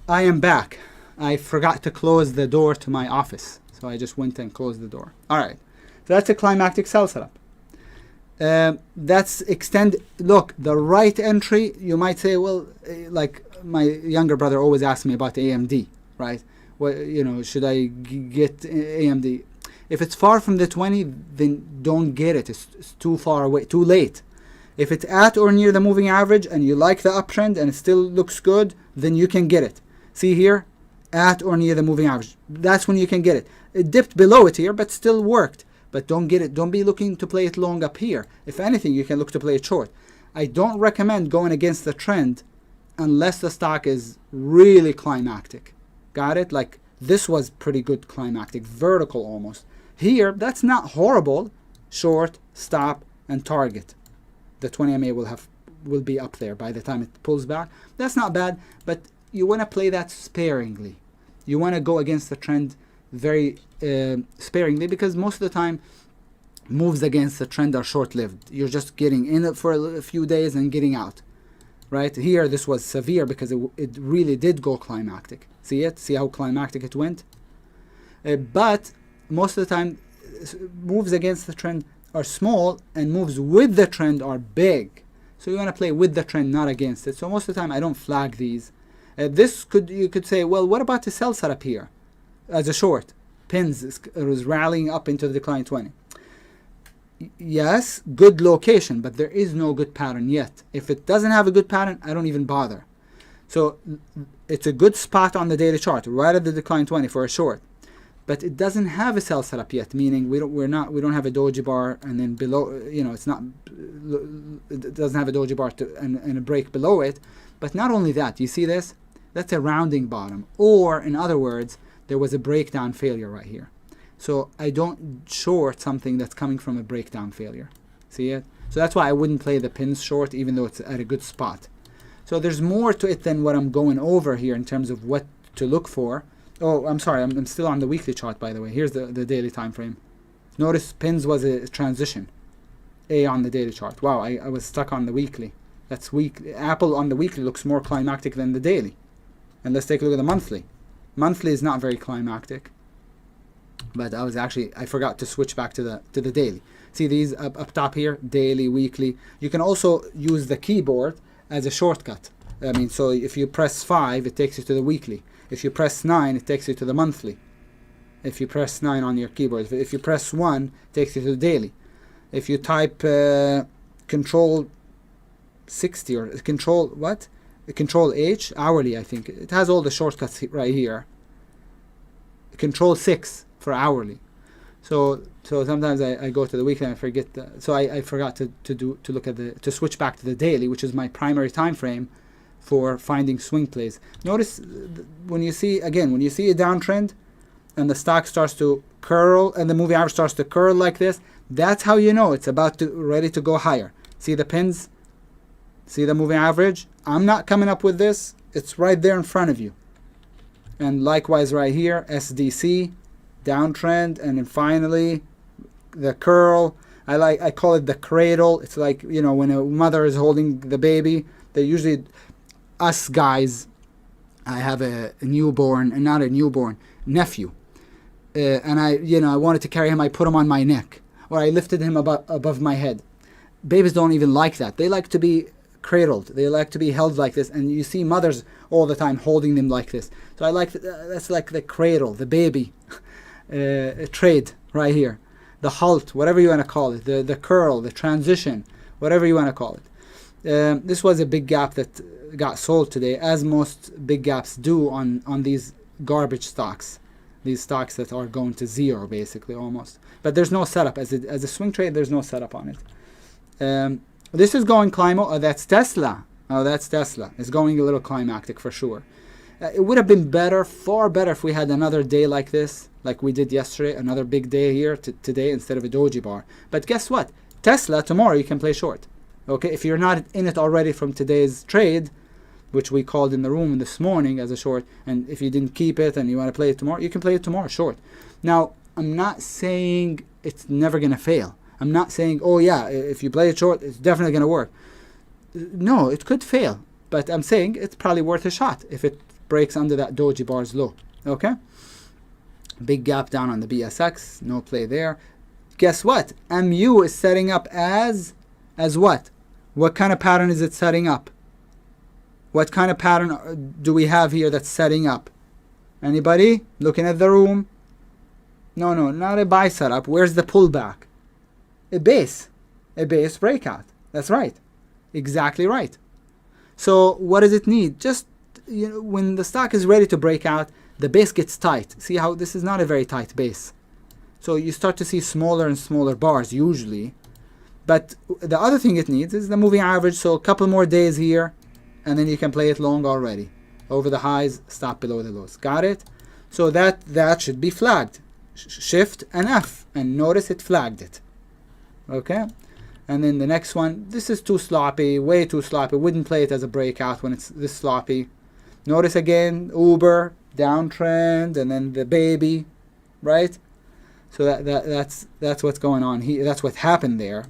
I am back. I forgot to close the door to my office. So I just went and closed the door. All right. So that's a climactic sell setup. That's extend. Look, the right entry, you might say, well, like my younger brother always asks me about AMD, right? Well, should I get AMD? If it's far from the 20, then don't get it. It's too far away, too late. If it's at or near the moving average and you like the uptrend and it still looks good, then you can get it. See here, at or near the moving average. That's when you can get it. It dipped below it here, but still worked. But don't get it. Don't be looking to play it long up here. If anything, you can look to play it short. I don't recommend going against the trend unless the stock is really climactic. Got it? Like this was pretty good climactic, vertical almost. Here, that's not horrible. Short, stop, and target. The 20 MA will be up there by the time it pulls back. That's not bad, but you want to play that sparingly. You want to go against the trend very sparingly because most of the time moves against the trend are short-lived. You're just getting in it for a few days and getting out. Right? Here this was severe because it really did go climactic. See it? See how climactic it went? But most of the time moves against the trend are small and moves with the trend are big. So you want to play with the trend, not against it. So most of the time I don't flag these. You could say, well, what about the sell setup here as a short? Pins is rallying up into the decline 20. Yes, good location, but there is no good pattern yet. If it doesn't have a good pattern, I don't even bother. So it's a good spot on the daily chart, right at the decline 20 for a short. But it doesn't have a sell setup yet, meaning we don't have a doji bar and then below, it doesn't have a doji bar and a break below it. But not only that, you see this? That's a rounding bottom. Or, in other words, there was a breakdown failure right here. So I don't short something that's coming from a breakdown failure. See it? So that's why I wouldn't play the pins short, even though it's at a good spot. So there's more to it than what I'm going over here in terms of what to look for. Oh, I'm sorry. I'm still on the weekly chart, by the way. Here's the daily time frame. Notice pins was a transition. A on the daily chart. Wow, I was stuck on the weekly. That's weekly. Apple on the weekly looks more climactic than the daily. And let's take a look at the monthly. Monthly is not very climactic. But I forgot to switch back to the daily. See these up top here, daily, weekly. You can also use the keyboard as a shortcut. I mean, so if you press 5, it takes you to the weekly. If you press 9, it takes you to the monthly. If you press 9 on your keyboard. If you press 1, it takes you to the daily. If you type control 60 or control what? Control H, hourly, I think. It has all the shortcuts right here. Control 6 for hourly. So sometimes I go to the weekly and I forget. I forgot to switch back to the daily, which is my primary time frame for finding swing plays. Notice when you see a downtrend and the stock starts to curl and the moving average starts to curl like this, that's how you know it's ready to go higher. See the pins? See the moving average? I'm not coming up with this. It's right there in front of you. And likewise right here, SDC, downtrend, and then finally the curl. I call it the cradle. It's like, when a mother is holding the baby, they usually, us guys, I have a newborn, and not a newborn, nephew. And I wanted to carry him, I put him on my neck, or I lifted him above my head. Babies don't even like that. They like to be cradled. They like to be held like this, and you see mothers all the time holding them like this. So that's like the cradle, the baby trade right here, the halt, whatever you want to call it, the curl, the transition, whatever you want to call it. This was a big gap that got sold today, as most big gaps do on these garbage stocks, these stocks that are going to zero basically almost. But there's no setup as a swing trade. There's no setup on it. This is going that's Tesla. Oh, that's Tesla. It's going a little climactic for sure. It would have been far better if we had another day like this, like we did yesterday, another big day here today instead of a doji bar. But guess what? Tesla, tomorrow you can play short. Okay, if you're not in it already from today's trade, which we called in the room this morning as a short, and if you didn't keep it and you want to play it tomorrow, you can play it tomorrow short. Now, I'm not saying it's never going to fail. I'm not saying, oh yeah, if you play it short, it's definitely going to work. No, it could fail. But I'm saying it's probably worth a shot if it breaks under that doji bar's low. Okay? Big gap down on the BSX. No play there. Guess what? MU is setting up as what? What kind of pattern is it setting up? What kind of pattern do we have here that's setting up? Anybody? Looking at the room? No, not a buy setup. Where's the pullback? A base breakout. That's right. Exactly right. So what does it need? Just, when the stock is ready to break out, the base gets tight. See how this is not a very tight base. So you start to see smaller and smaller bars usually. But the other thing it needs is the moving average. So a couple more days here, and then you can play it long already. Over the highs, stop below the lows. Got it? So that should be flagged. Shift and F. And notice it flagged it. Okay? And then the next one, this is too sloppy, way too sloppy. Wouldn't play it as a breakout when it's this sloppy. Notice again, Uber, downtrend, and then the baby, right? So that's what's going on here. That's what happened there.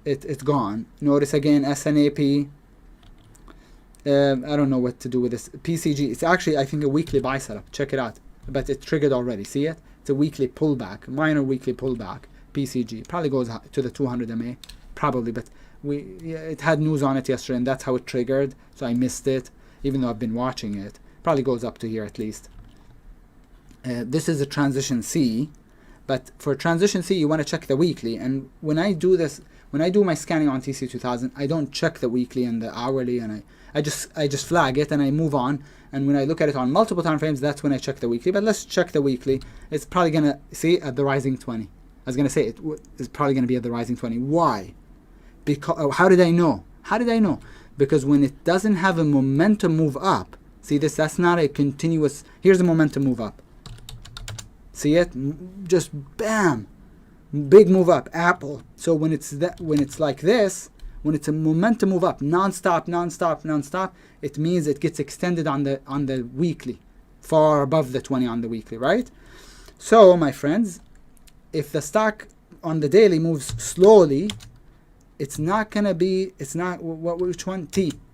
It's gone. Notice again, SNAP. I don't know what to do with this. PCG, it's actually, I think, a weekly buy setup. Check it out. But it triggered already. See it? It's a weekly pullback, minor weekly pullback. PCG probably goes to the 200 MA, probably, but it had news on it yesterday, and that's how it triggered. So I missed it, even though I've been watching it. Probably goes up to here at least. This is a transition C, but for transition C, you want to check the weekly. And when I do my scanning on TC2000, I don't check the weekly and the hourly, and I just flag it and I move on. And when I look at it on multiple time frames, that's when I check the weekly. But let's check the weekly. It's probably gonna see at the rising 20. I was going to say it's probably going to be at the rising 20. Why? Because how did I know? Because when it doesn't have a momentum move up, see this? That's not a continuous. Here's a momentum move up. See it? Just bam, big move up. Apple. So when it's like this, when it's a momentum move up, non-stop, it means it gets extended on the weekly, far above the 20 on the weekly, right? So my friends, if the stock on the daily moves slowly, which one?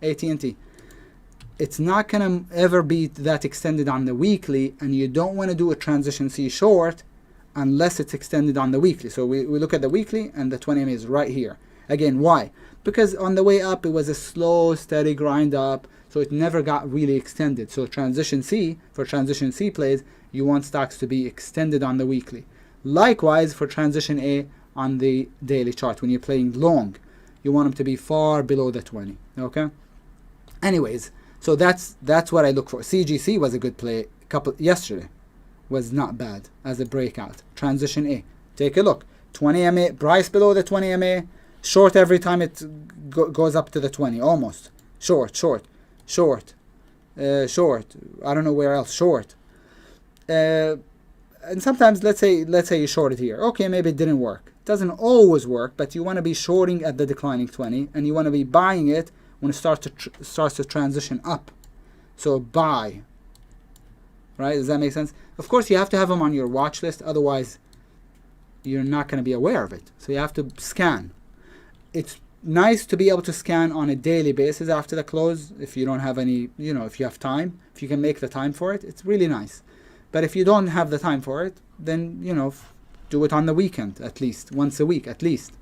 AT&T. It's not gonna ever be that extended on the weekly, and you don't want to do a transition C short unless it's extended on the weekly. So we look at the weekly, and the 20 MA is right here. Again, why? Because on the way up, it was a slow, steady grind up, so it never got really extended. So transition C, for transition C plays, you want stocks to be extended on the weekly. Likewise, for transition A, on the daily chart. When you're playing long, you want them to be far below the 20. Okay. Anyways, so that's what I look for. CGC was a good play. Yesterday was not bad as a breakout. Transition A. Take a look. 20 MA, price below the 20 MA. Short every time it goes up to the 20, almost. Short. Short. I don't know where else. Short. And sometimes, let's say you shorted here. Okay, maybe it didn't work. It doesn't always work, but you want to be shorting at the declining 20, and you want to be buying it when it starts to transition up. So buy. Right? Does that make sense? Of course, you have to have them on your watch list. Otherwise, you're not going to be aware of it. So you have to scan. It's nice to be able to scan on a daily basis after the close. If you don't have any, if you have time, if you can make the time for it, it's really nice. But if you don't have the time for it, then, do it on the weekend, at least, once a week, at least.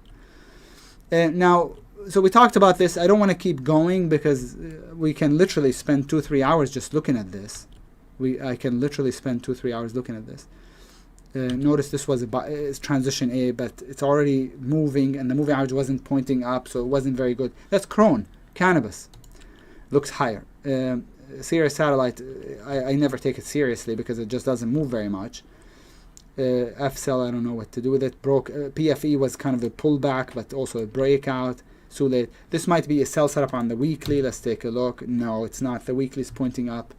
Now, so we talked about this. I don't want to keep going because we can literally spend 2-3 hours just looking at this. I can literally spend 2-3 hours looking at this. Notice this was it's transition A, but it's already moving, and the moving average wasn't pointing up, so it wasn't very good. That's Crone, cannabis. Looks higher. Sirius Satellite, I never take it seriously because it just doesn't move very much. FCell, I don't know what to do with it. PFE was kind of a pullback, but also a breakout. Sule, this might be a sell setup on the weekly. Let's take a look. No, it's not. The weekly is pointing up.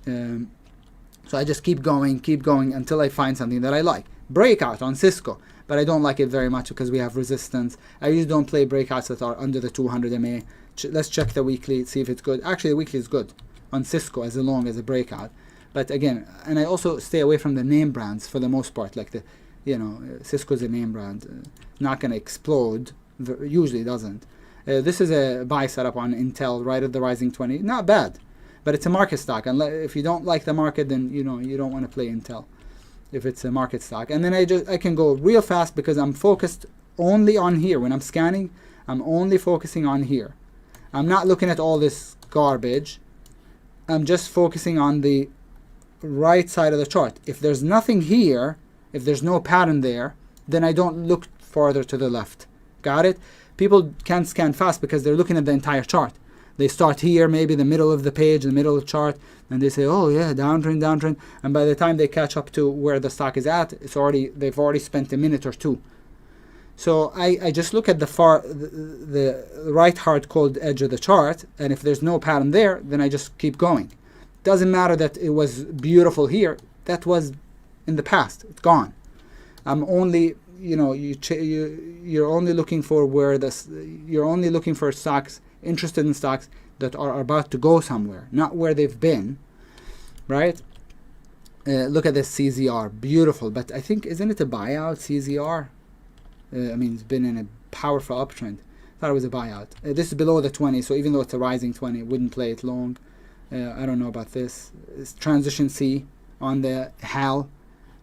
So I just keep going until I find something that I like. Breakout on Cisco, but I don't like it very much because we have resistance. I usually don't play breakouts that are under the 200 MA. Let's check the weekly, see if it's good. Actually, the weekly is good on Cisco as long as a breakout. But again, and I also stay away from the name brands for the most part. Like Cisco's a name brand, not going to explode. Usually doesn't. This is a buy setup on Intel right at the rising 20. Not bad. But it's a market stock, and if you don't like the market, then you don't want to play Intel if it's a market stock. And then I can go real fast because I'm focused only on here. When I'm scanning, I'm only focusing on here. I'm not looking at all this garbage. I'm just focusing on the right side of the chart. If there's nothing here, if there's no pattern there, then I don't look farther to the left. Got it? People can't scan fast because they're looking at the entire chart. They start here, maybe the middle of the page, the middle of the chart, and they say, oh yeah, downtrend. And by the time they catch up to where the stock is at, they've already spent a minute or two. So I just look at the right hard cold edge of the chart, and if there's no pattern there, then I just keep going. Doesn't matter that it was beautiful here. That was in the past. It's gone. I'm only, you're only looking for you're only looking for stocks, interested in stocks that are about to go somewhere, not where they've been, right? Look at this CZR, beautiful, but I think, isn't it a buyout, CZR? It's been in a powerful uptrend. Thought it was a buyout. This is below the 20, so even though it's a rising 20, wouldn't play it long. I don't know about this. It's transition C on the HAL,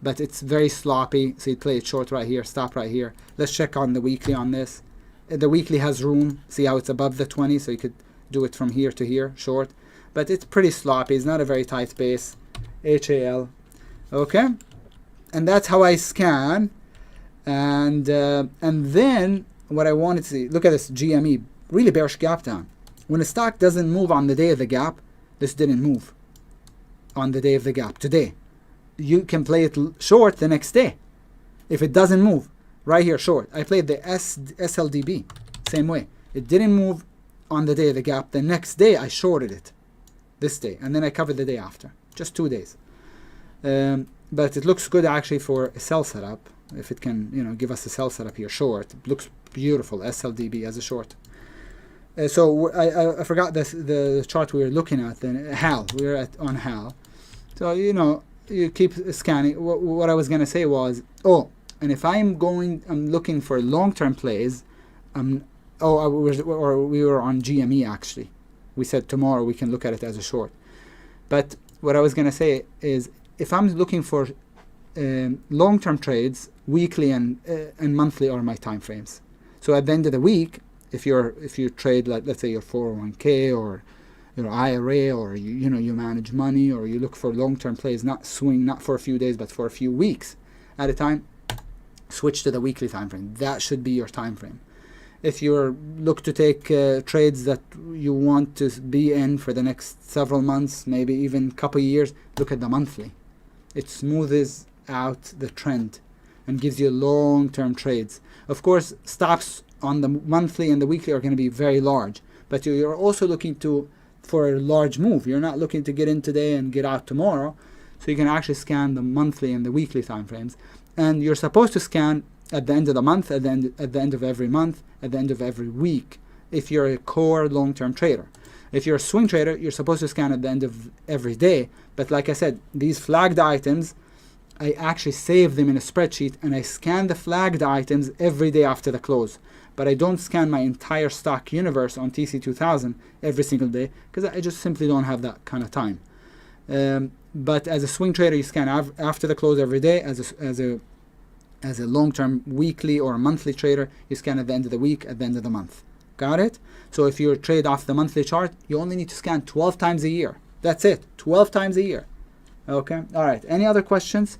but it's very sloppy, so you play it short right here, stop right here. Let's check on the weekly on this. The weekly has room. See how it's above the 20, so you could do it from here to here, short. But it's pretty sloppy. It's not a very tight base. HAL. Okay? And that's how I scan. And then what I wanted to see, look at this GME, really bearish gap down. When a stock doesn't move on the day of the gap, this didn't move on the day of the gap today. You can play it short the next day if it doesn't move. Right here, short. I played the SLDB, same way. It didn't move on the day of the gap. The next day, I shorted it, this day, and then I covered the day after, just 2 days. But it looks good actually for a sell setup. If it can, give us a sell setup here, short. It looks beautiful, SLDB as a short. So I forgot the chart we were looking at. Then HAL, we were on HAL. So you keep scanning. What I was gonna say was, and if I'm looking for long-term plays, we were on GME actually. We said tomorrow we can look at it as a short. But what I was going to say is, if I'm looking for long-term trades, weekly and monthly are my time frames. So at the end of the week, if you trade, like, let's say your 401k or your IRA, or you manage money, or you look for long-term plays, not for a few days but for a few weeks at a time. switch to the weekly time frame. That should be your time frame. If you look to take trades that you want to be in for the next several months, maybe even couple years, look at the monthly. It smooths out the trend and gives you long-term trades. Of course, stops on the monthly and the weekly are going to be very large, but you're also looking for a large move. You're not looking to get in today and get out tomorrow, so you can actually scan the monthly and the weekly time frames. And you're supposed to scan at the end of the month, at the end of every month, at the end of every week, if you're a core long-term trader. If you're a swing trader, you're supposed to scan at the end of every day. But like I said, these flagged items, I actually save them in a spreadsheet, and I scan the flagged items every day after the close. But I don't scan my entire stock universe on TC2000 every single day, because I just simply don't have that kind of time. But as a swing trader, you scan after the close every day. As a long-term weekly or monthly trader, you scan at the end of the week, at the end of the month. Got it? So if you trade off the monthly chart, you only need to scan 12 times a year. That's it, 12 times a year. Okay, all right, any other questions?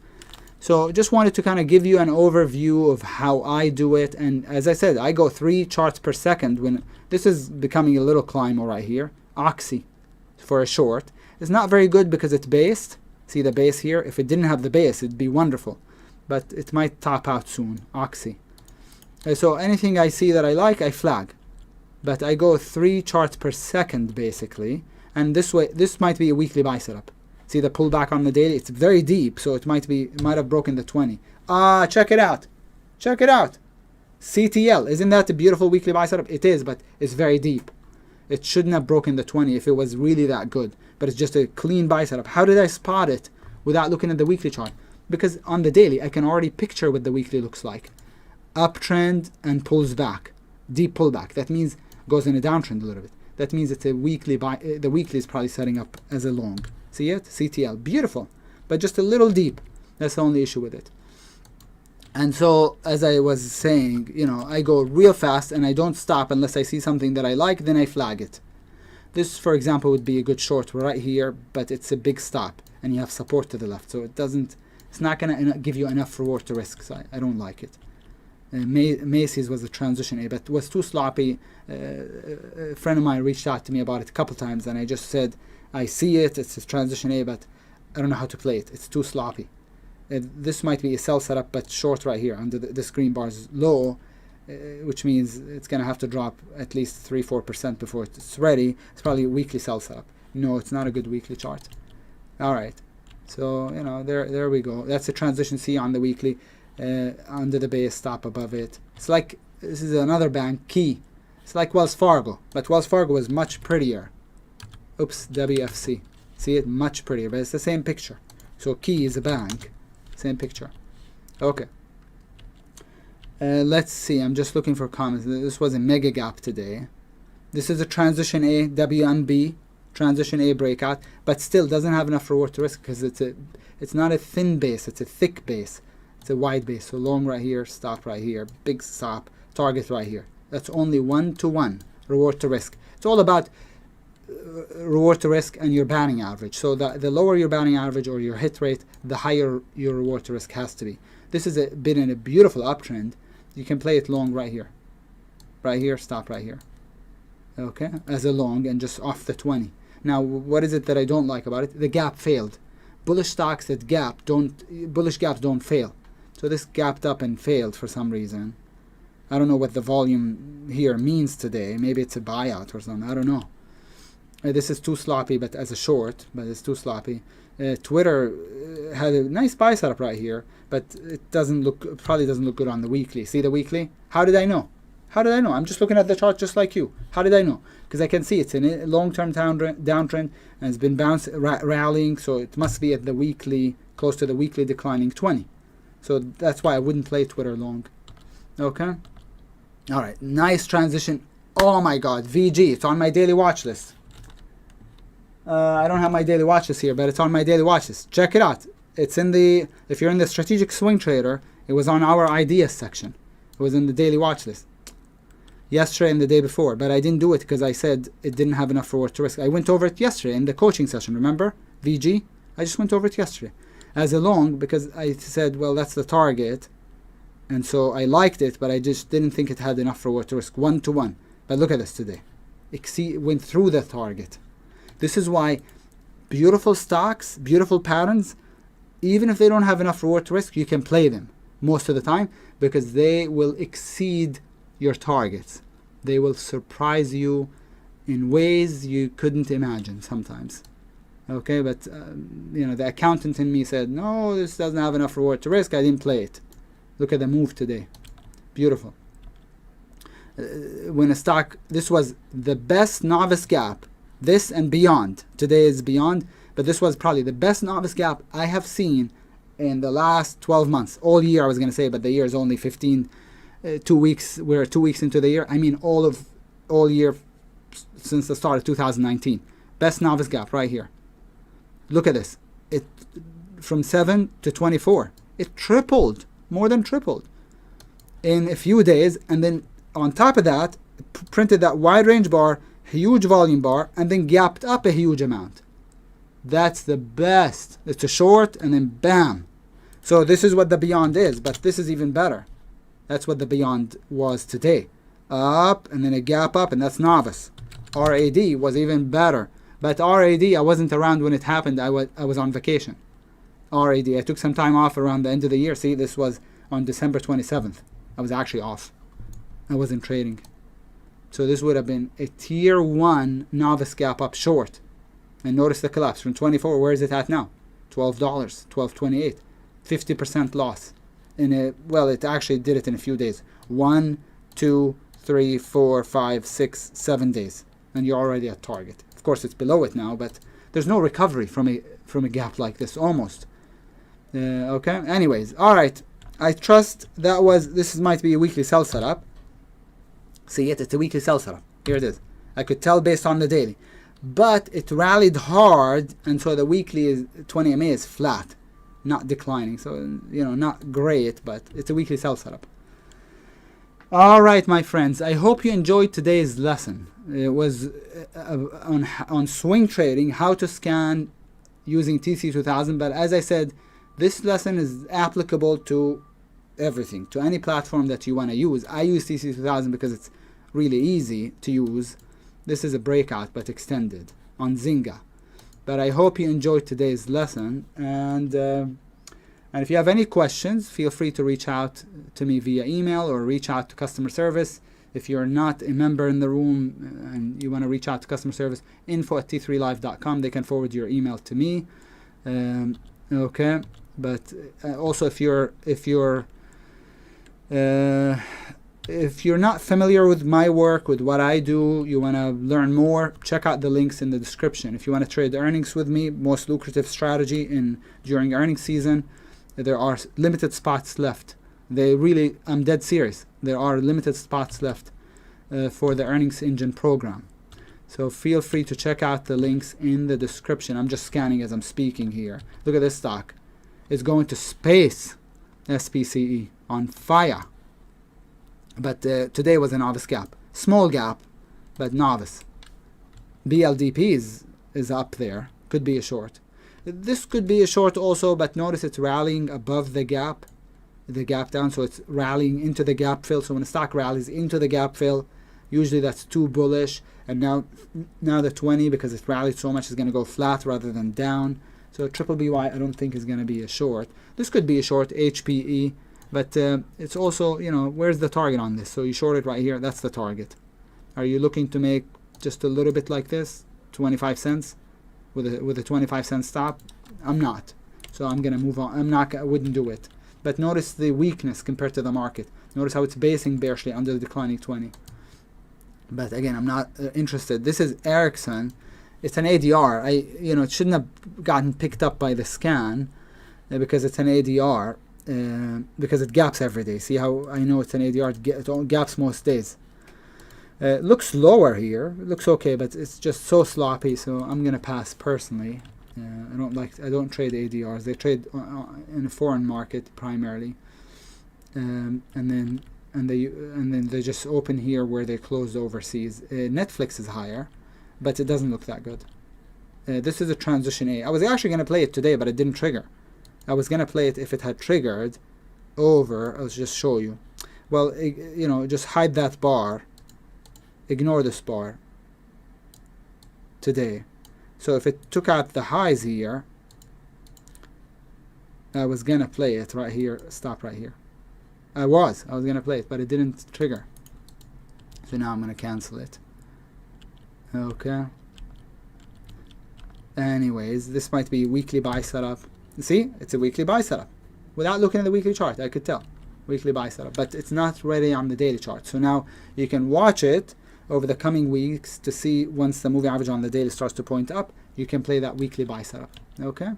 So just wanted to kind of give you an overview of how I do it. And as I said, I go 3 charts per second. When this is becoming a little climb right here. Oxy for a short. It's not very good because it's based. See the base here? If it didn't have the base, it'd be wonderful. But it might top out soon. Oxy. So anything I see that I like, I flag. But I go 3 charts per second basically. And this way, this might be a weekly buy setup. See the pullback on the daily? It's very deep, so it might have broken the 20. Check it out. Check it out. CTL. Isn't that a beautiful weekly buy setup? It is, but it's very deep. It shouldn't have broken the 20 if it was really that good. But it's just a clean buy setup. How did I spot it without looking at the weekly chart? Because on the daily, I can already picture what the weekly looks like. Uptrend and pulls back. Deep pullback. That means goes in a downtrend a little bit. That means it's a weekly buy. The weekly is probably setting up as a long. See it? CTL. Beautiful. But just a little deep. That's the only issue with it. And so, as I was saying, I go real fast and I don't stop unless I see something that I like, then I flag it. This, for example, would be a good short right here, but it's a big stop and you have support to the left. So it's not going to give you enough reward to risk. So I don't like it. Macy's was a transition A, but it was too sloppy. A friend of mine reached out to me about it a couple times, and I just said, I see it, it's a transition A, but I don't know how to play it. It's too sloppy. This might be a sell setup, but short right here under this green bar is low, which means it's going to have to drop at least 3-4% before it's ready. It's probably a weekly sell setup. No, it's not a good weekly chart. All right. So, there we go. That's a transition C on the weekly. Under the base, stop above it. It's like, this is another bank, Key. It's like Wells Fargo, but Wells Fargo is much prettier. Oops, WFC. See it? Much prettier, but it's the same picture. So Key is a bank. Same picture. Okay. Let's see. I'm just looking for comments. This was a mega gap today. This is a transition A, WNB, transition A breakout, but still doesn't have enough reward to risk because it's not a thin base, it's a thick base. It's a wide base. So long right here, stop right here, big stop, target right here. That's only 1-to-1 reward to risk. It's all about reward to risk and your batting average. So the lower your batting average or your hit rate, the higher your reward to risk has to be. This has been in a beautiful uptrend. You can play it long right here. Right here, stop right here. Okay, as a long and just off the 20. Now, what is it that I don't like about it? The gap failed. Bullish stocks that bullish gaps don't fail. So this gapped up and failed for some reason. I don't know what the volume here means today. Maybe it's a buyout or something. I don't know. This is too sloppy, but as a short, but it's too sloppy. Twitter had a nice buy setup right here, but it probably doesn't look good on the weekly. See the weekly? How did I know? How did I know? I'm just looking at the chart just like you. How did I know? Because I can see it's in a long-term downtrend and it's been rallying, so it must be at the weekly, close to the weekly declining 20. So that's why I wouldn't play Twitter long. Okay? All right, nice transition. Oh my God, VG, it's on my daily watch list. I don't have my daily watch list here, but it's on my daily watch list. Check it out. It's if you're in the strategic swing trader, it was on our ideas section. It was in the daily watch list. Yesterday and the day before, but I didn't do it because I said it didn't have enough reward to risk. I went over it yesterday in the coaching session, remember? VG? I just went over it yesterday as a long because I said, well, that's the target. And so I liked it, but I just didn't think it had enough reward to risk 1-to-1. But look at this today. Went through the target. This is why beautiful stocks, beautiful patterns, even if they don't have enough reward to risk, you can play them most of the time because they will exceed your targets. They will surprise you in ways you couldn't imagine sometimes. Okay, but the accountant in me said, no, this doesn't have enough reward to risk. I didn't play it. Look at the move today. Beautiful. When a stock, this was the best novice gap, this and beyond. Today is beyond, but this was probably the best novice gap I have seen in the last 12 months. All year I was going to say, but the year is only 2 weeks. We're 2 weeks into the year. I mean all year since the start of 2019. Best novice gap right here. Look at this. It from 7 to 24. It tripled, more than tripled in a few days, and then on top of that, printed that wide range bar, huge volume bar, and then gapped up a huge amount. That's the best. It's a short, and then bam. So this is what the beyond is, but this is even better. That's what the beyond was today. Up, and then a gap up, and that's novice. RAD was even better. But RAD, I wasn't around when it happened. I was on vacation. RAD, I took some time off around the end of the year. See, this was on December 27th. I was actually off. I wasn't trading. So this would have been a tier 1 novice gap up short. And notice the collapse from 24. Where is it at now? $12, $12.28. 50% loss. It actually did it in a few days. 1, 2, 3, 4, 5, 6, 7 days. And you're already at target. Of course, it's below it now, but there's no recovery from a gap like this, almost. Okay. Anyways, all right. I trust this might be a weekly sell setup. See it? It's a weekly sell setup. Here it is. I could tell based on the daily, but it rallied hard, and so the weekly 20 MA is flat, not declining. So not great, but it's a weekly sell setup. All right, my friends. I hope you enjoyed today's lesson. It was on swing trading, how to scan using TC2000. But as I said, this lesson is applicable to everything, to any platform that you want to use. I use TC2000 because it's really easy to use. This is a breakout but extended on Zynga. But I hope you enjoyed today's lesson, and if you have any questions, feel free to reach out to me via email or reach out to customer service. If you're not a member in the room and you want to reach out to customer service, info@t3live.com. They can forward your email to me. Okay, but also if you're not familiar with my work, with what I do, you want to learn more, check out the links in the description. If you want to trade earnings with me, most lucrative strategy during earnings season, there are limited spots left. I'm dead serious. There are limited spots left for the Earnings Engine program. So feel free to check out the links in the description. I'm just scanning as I'm speaking here. Look at this stock. It's going to space, SPCE, on fire. But today was a novice gap. Small gap, but novice. BLDP is up there. Could be a short. This could be a short also, but notice it's rallying above the gap down, so it's rallying into the gap fill. So when a stock rallies into the gap fill, usually that's too bullish. And now the 20, because it rallied so much, is going to go flat rather than down. So triple BY I don't think is going to be a short. This could be a short, HPE, but it's also, where's the target on this? So you short it right here. That's the target. Are you looking to make just a little bit like this, 25 cents? With a 25-cent stop? I'm not. So I'm gonna move on. I wouldn't do it. But notice the weakness compared to the market. Notice how it's basing bearishly under the declining 20. But again, I'm not interested. This is Ericsson. It's an ADR. It shouldn't have gotten picked up by the scan because it's an ADR. Because it gaps every day. See how I know it's an ADR? It gaps most days. Looks lower here. It looks okay, but it's just so sloppy. So I'm gonna pass personally. I don't trade ADRs. They trade in a foreign market primarily, and then they just open here where they closed overseas. Netflix is higher, but it doesn't look that good. This is a transition A. I was actually gonna play it today, but it didn't trigger. I was gonna play it if it had triggered, over, I'll just show you. Well, you know, just hide that bar. Ignore this bar today. So if it took out the highs here, I was gonna play it right here. Stop right here. I was gonna play it, but it didn't trigger. So now I'm gonna cancel it. Okay. Anyways, this might be weekly buy setup. See, it's a weekly buy setup. Without looking at the weekly chart, I could tell. Weekly buy setup, but it's not ready on the daily chart. So now you can watch it over the coming weeks to see once the moving average on the daily starts to point up, you can play that weekly buy setup. Okay?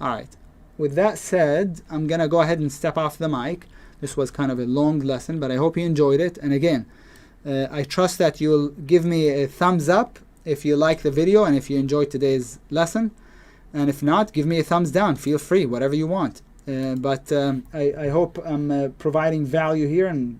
All right. With that said, I'm going to go ahead and step off the mic. This was kind of a long lesson, but I hope you enjoyed it. And again, I trust that you'll give me a thumbs up if you like the video and if you enjoyed today's lesson. And if not, give me a thumbs down. Feel free, whatever you want. But I hope I'm providing value here and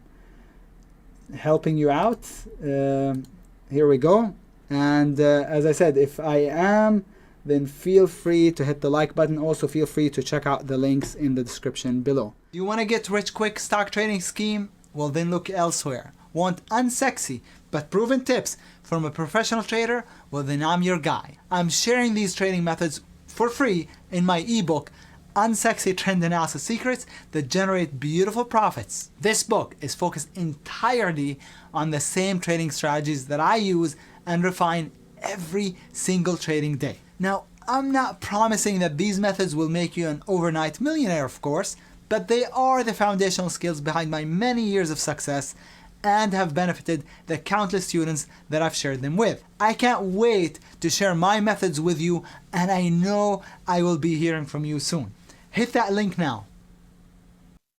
helping you out. Here we go. And as I said, if I am, then feel free to hit the like button. Also feel free to check out the links in the description below. Do you want to get rich quick stock trading scheme? Well, then look elsewhere. Want unsexy but proven tips from a professional trader? Well, then I'm your guy. I'm sharing these trading methods for free in my ebook, Unsexy Trend Analysis Secrets that generate beautiful profits. This book is focused entirely on the same trading strategies that I use and refine every single trading day. Now, I'm not promising that these methods will make you an overnight millionaire, of course, but they are the foundational skills behind my many years of success and have benefited the countless students that I've shared them with. I can't wait to share my methods with you, and I know I will be hearing from you soon. Hit that link now.